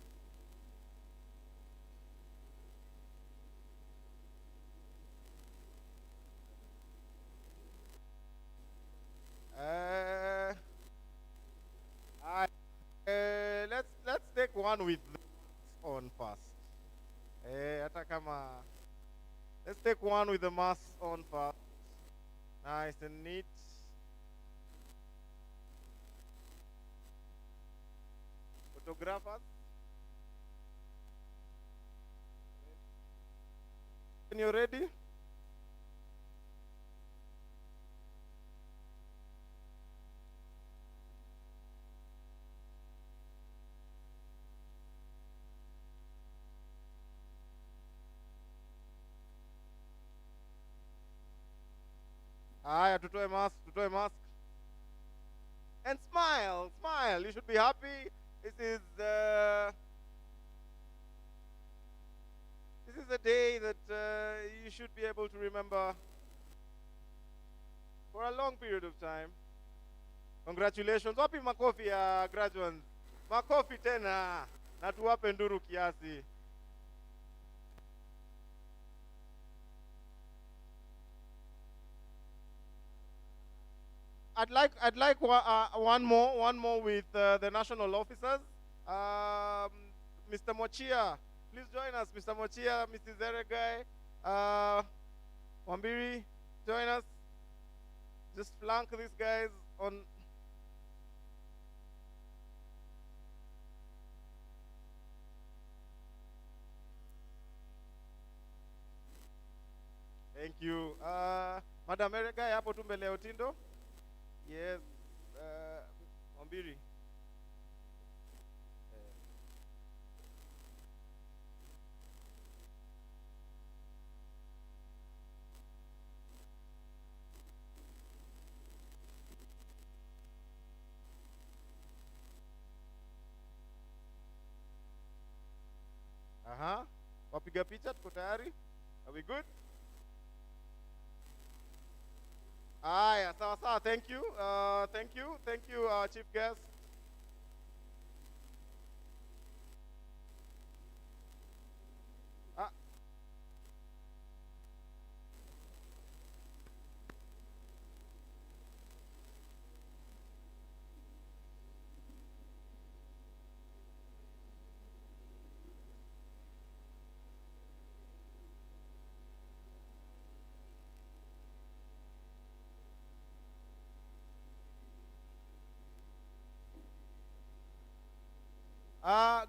Let's take one with the mask on first. Hata kama, let's take one with the mask on first. Nice and neat. Photographers. When you're ready. Haya, tutoe mask. And smile. You should be happy. This is a day that you should be able to remember for a long period of time. Congratulations. Wapi makofi ya graduates? Makofi tena. Na tuwape nduru kiasi. I'd like one more with the national officers. Mr. Mochia, please join us. Mr. Mochia, Mrs. Eregai, Wambiri, join us. Just flank these guys on. Thank you. Madam Eregai, hapo tu mbele ya Otindo. Yes, Wambiri. Wapiga picha tuko tayari? Are we good? Thank you. Thank you, Chief Guest.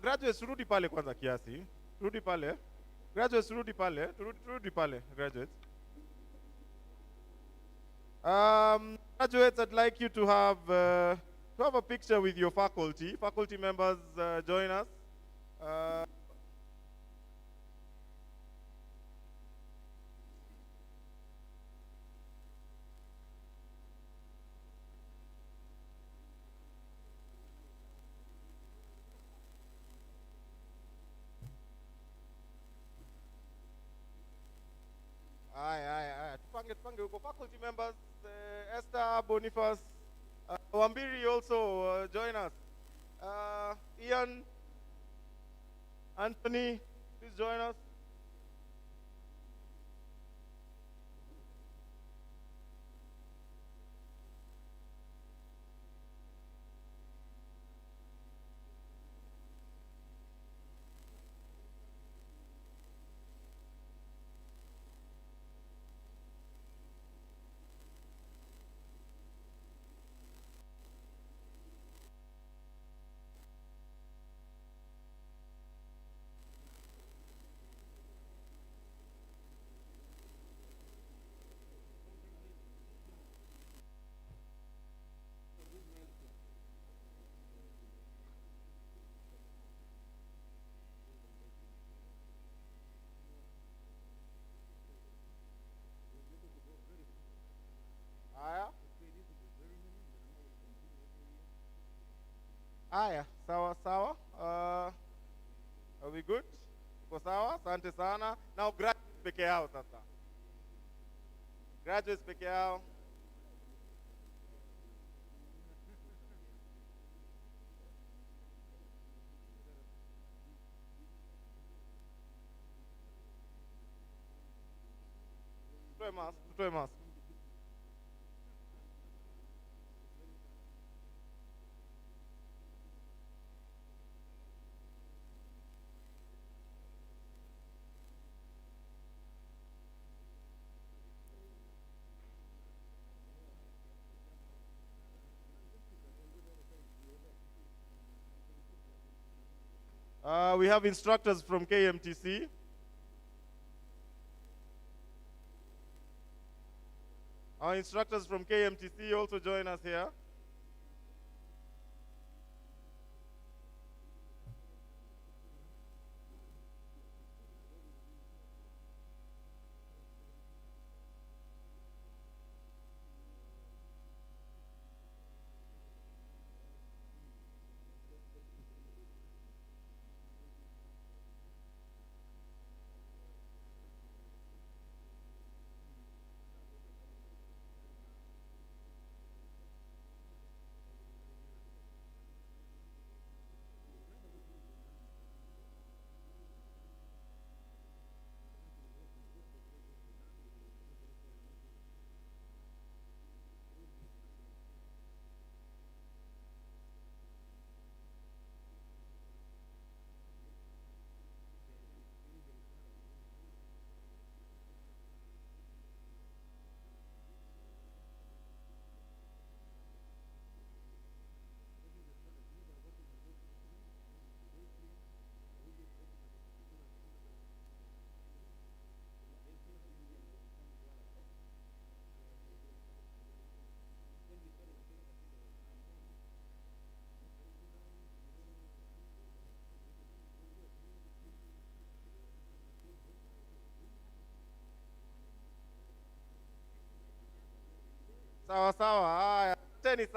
Graduates, rudi pale kwanza kiasi. Rudi pale. Graduates, rudi pale. Rudi pale, graduates. Graduates, I'd like you to have a picture with your faculty. Faculty members, join us. Tupange huko. Faculty members, Esther, Boniface, Wambiri also join us. Ian, Anthony, please join us. Aya, sawa sawa. Are we good? Tuko sawa? Asante sana. Now graduates peke yao sasa. Graduates peke yao. Tutoe mask. We have instructors from KMTC. Our instructors from KMTC also join us here. Sawa sawa. Haya, asanteni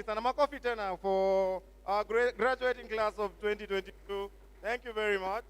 sana. Makofi tena for our graduating class of 2022. Thank you very much.